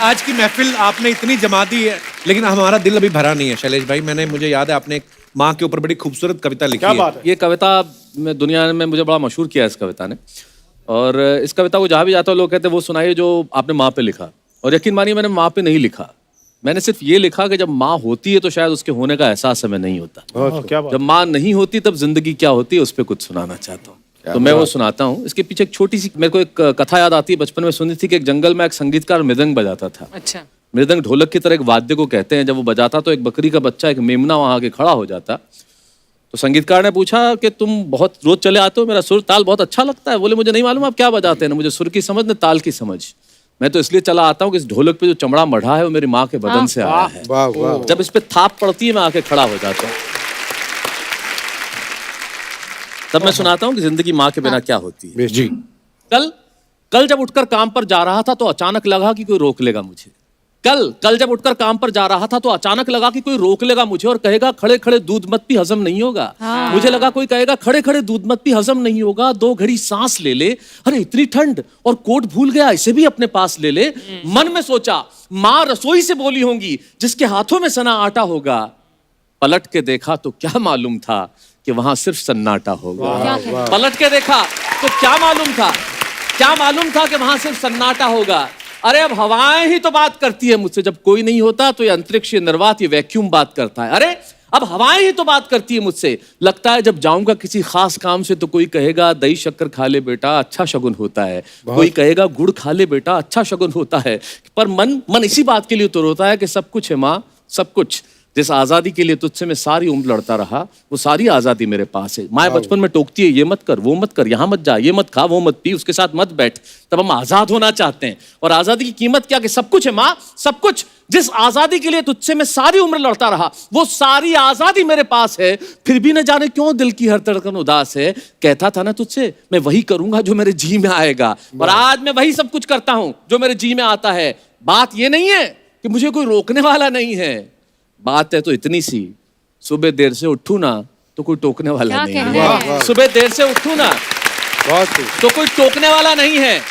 आज की महफिल आपने इतनी जमा दी है, लेकिन हमारा दिल अभी भरा नहीं है शैलेश भाई। मुझे याद है आपने एक माँ के ऊपर बड़ी खूबसूरत कविता लिखी है। ये कविता में दुनिया में मुझे बड़ा मशहूर किया इस कविता ने, और इस कविता को जहाँ भी जाता है लोग कहते हैं वो सुनाइए जो आपने माँ पे लिखा। और यकीन मानिए मैंने माँ पे नहीं लिखा, मैंने सिर्फ ये लिखा कि जब माँ होती है तो शायद उसके होने का एहसास हमें नहीं होता। जब माँ नहीं होती तब जिंदगी क्या होती है उस पर कुछ सुनाना चाहता हूँ, तो मैं वो सुनाता हूँ। इसके पीछे एक छोटी सी मेरे को एक कथा याद आती है, बचपन में सुनी थी कि एक जंगल में एक संगीतकार मृदंग बजाता था। अच्छा। मृदंग ढोलक की तरह एक वाद्य को कहते हैं। जब वो बजाता तो एक बकरी का बच्चा, एक मेमना वहां आके खड़ा हो जाता। तो संगीतकार ने पूछा कि तुम बहुत रोज चले आते हो, मेरा सुर ताल बहुत अच्छा लगता है। बोले मुझे नहीं मालूम आप क्या बजाते हैं, ना मुझे सुर की समझ न ताल की समझ, मैं तो इसलिए चला आता हूँ कि इस ढोलक पे जो चमड़ा मढ़ा है वो मेरी माँ के बदन से आया है। वाह वाह। जब इस पे थाप पड़ती है मैं आके खड़ा हो जाता हूँ। तब मैं सुनाता हूँ कि जिंदगी माँ के बिना क्या होती है। जी। कल जब उठकर काम पर जा रहा था तो अचानक लगा कि कोई रोक लेगा मुझे। कल जब उठकर काम पर जा रहा था तो अचानक लगा कि कोई रोक लेगा मुझे और कहेगा खड़े खड़े दूध मत पी, हजम नहीं होगा। मुझे लगा कोई कहेगा खड़े खड़े दूध मत पी, हजम नहीं होगा, 2 घड़ी सांस ले ले, अरे इतनी ठंड और कोट भूल गया, इसे भी अपने पास ले ले। मन में सोचा माँ रसोई से बोली होंगी जिसके हाथों में सना आटा होगा। पलट के देखा तो क्या मालूम था कि वहां सिर्फ सन्नाटा होगा। पलट के देखा तो क्या मालूम था कि वहां सिर्फ सन्नाटा होगा। अरे अब हवाएं ही तो बात करती है मुझसे, जब कोई नहीं होता तो ये अंतरिक्ष, ये निर्वात, ये वैक्यूम बात करता है। अरे अब हवाएं ही तो बात करती है मुझसे। लगता है जब जाऊंगा किसी खास काम से तो कोई कहेगा दही शक्कर खा ले बेटा, अच्छा शगुन होता है। कोई कहेगा गुड़ खा ले बेटा, अच्छा शगुन होता है। पर मन इसी बात के लिए तो रोता है कि सब कुछ है माँ, सब कुछ। जिस आजादी के लिए तुझसे मैं सारी उम्र लड़ता रहा, वो सारी आजादी मेरे पास है। माँ बचपन में टोकती है, ये मत कर, वो मत कर, यहाँ मत जा, ये मत खा, वो मत पी, उसके साथ मत बैठ। तब हम आजाद होना चाहते हैं। और आजादी की कीमत क्या? कि सब कुछ है माँ, सब कुछ। जिस आजादी के लिए तुझसे मैं सारी उम्र लड़ता रहा, वो सारी आजादी मेरे पास है। फिर भी न जाने क्यों दिल की हर धड़कन उदास है। कहता था ना तुझसे मैं वही करूंगा जो मेरे जी में आएगा, और आज मैं वही सब कुछ करता हूं जो मेरे जी में आता है। बात ये नहीं है कि मुझे कोई रोकने वाला नहीं है, बात है तो इतनी सी, सुबह देर से उठूं ना तो कोई टोकने वाला नहीं है। सुबह देर से उठूं ना तो कोई टोकने वाला नहीं है।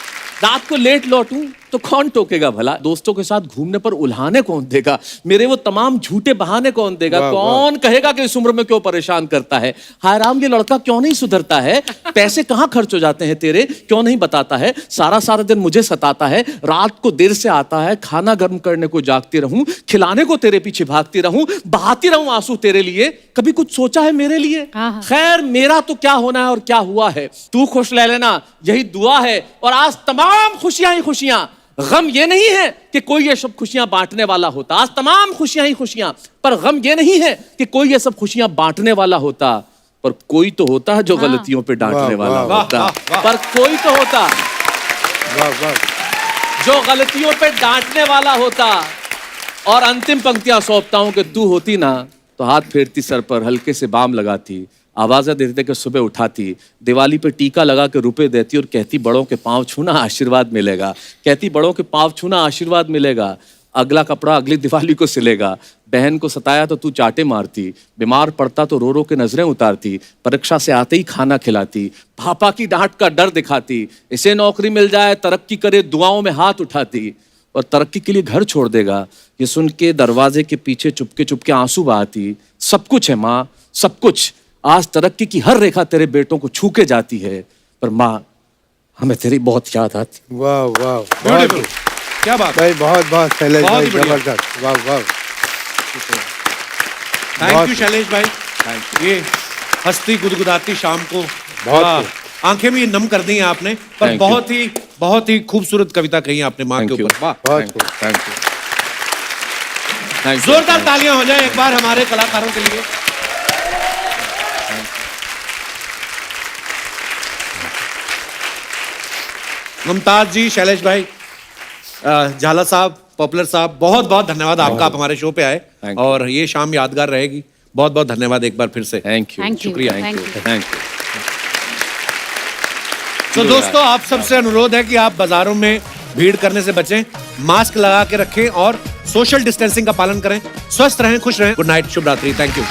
रात को लेट लौटूं तो कौन टोकेगा भला? दोस्तों के साथ घूमने पर उल्हाने कौन देगा? मेरे वो तमाम झूठे बहाने कौन देगा? कौन कहेगा कि इस उम्र में क्यों परेशान करता है? हाय राम, ये लड़का क्यों नहीं सुधरता है? पैसे कहाँ खर्च हो जाते हैं तेरे, क्यों नहीं बताता है? सारा दिन मुझे सताता है, रात को देर से आता है, खाना गर्म करने को जागती रहूं, खिलाने को तेरे पीछे भागती रहूं, बहाती रहूं आंसू तेरे लिए। कभी कुछ सोचा है मेरे लिए? खैर, मेरा तो क्या होना है और क्या हुआ है, तू खुश रह लेना, यही दुआ है। और आज तमाम खुशियां ही खुशियां। गम ये नहीं है कि कोई ये सब खुशियां बांटने वाला होता। आज तमाम खुशियां ही खुशियां, पर गम ये नहीं है कि कोई ये सब खुशियां बांटने वाला होता। पर कोई तो होता है जो गलतियों पे डांटने वाला होता। पर कोई तो होता जो गलतियों पे डांटने वाला होता। और अंतिम पंक्तियां सौंपता हूं कि तू होती ना तो हाथ फेरती सर पर, हल्के से बाम लगाती, आवाज़ें देते कि सुबह उठाती, दिवाली पे टीका लगा के रुपए देती और कहती बड़ों के पांव छूना आशीर्वाद मिलेगा। कहती बड़ों के पांव छूना आशीर्वाद मिलेगा। अगला कपड़ा अगली दिवाली को सिलेगा। बहन को सताया तो तू चाटे मारती, बीमार पड़ता तो रो रो के नजरें उतारती, परीक्षा से आते ही खाना खिलाती, पापा की डांट का डर दिखाती, इसे नौकरी मिल जाए तरक्की करे दुआओं में हाथ उठाती, और तरक्की के लिए घर छोड़ देगा ये सुन के दरवाजे के पीछे चुपके चुपके आंसू बहाती। सब कुछ है माँ, सब कुछ। आज तरक्की की हर रेखा तेरे बेटों को छू के जाती है, पर माँ हमें तेरी बहुत याद आती। वाह वाह, ब्यूटीफुल, क्या बात भाई, बहुत बहुत शैलेश भाई, जबरदस्त, वाह वाह। थैंक यू शैलेश भाई। ये हंसती गुदगुदाती शाम को बहुत आंखें भी नम कर दी हैं आपने, पर बहुत ही खूबसूरत कविता कही आपने माँ के ऊपर। वाह, बहुत थैंक यू। जोरदार तालियां हो जाए एक बार हमारे कलाकारों के लिए। मुमताज जी, शैलेश भाई, झाला साहब, पॉपुलर साहब, बहुत बहुत धन्यवाद आपका, आप हमारे शो पे आए और ये शाम यादगार रहेगी। बहुत बहुत धन्यवाद एक बार फिर से। थैंक यू, शुक्रिया, थैंक यू। तो दोस्तों, आप सबसे अनुरोध है कि आप बाजारों में भीड़ करने से बचें, मास्क लगा के रखें और सोशल डिस्टेंसिंग का पालन करें। स्वस्थ रहें, खुश रहें। गुड नाइट, शुभ रात्रि। Thank you.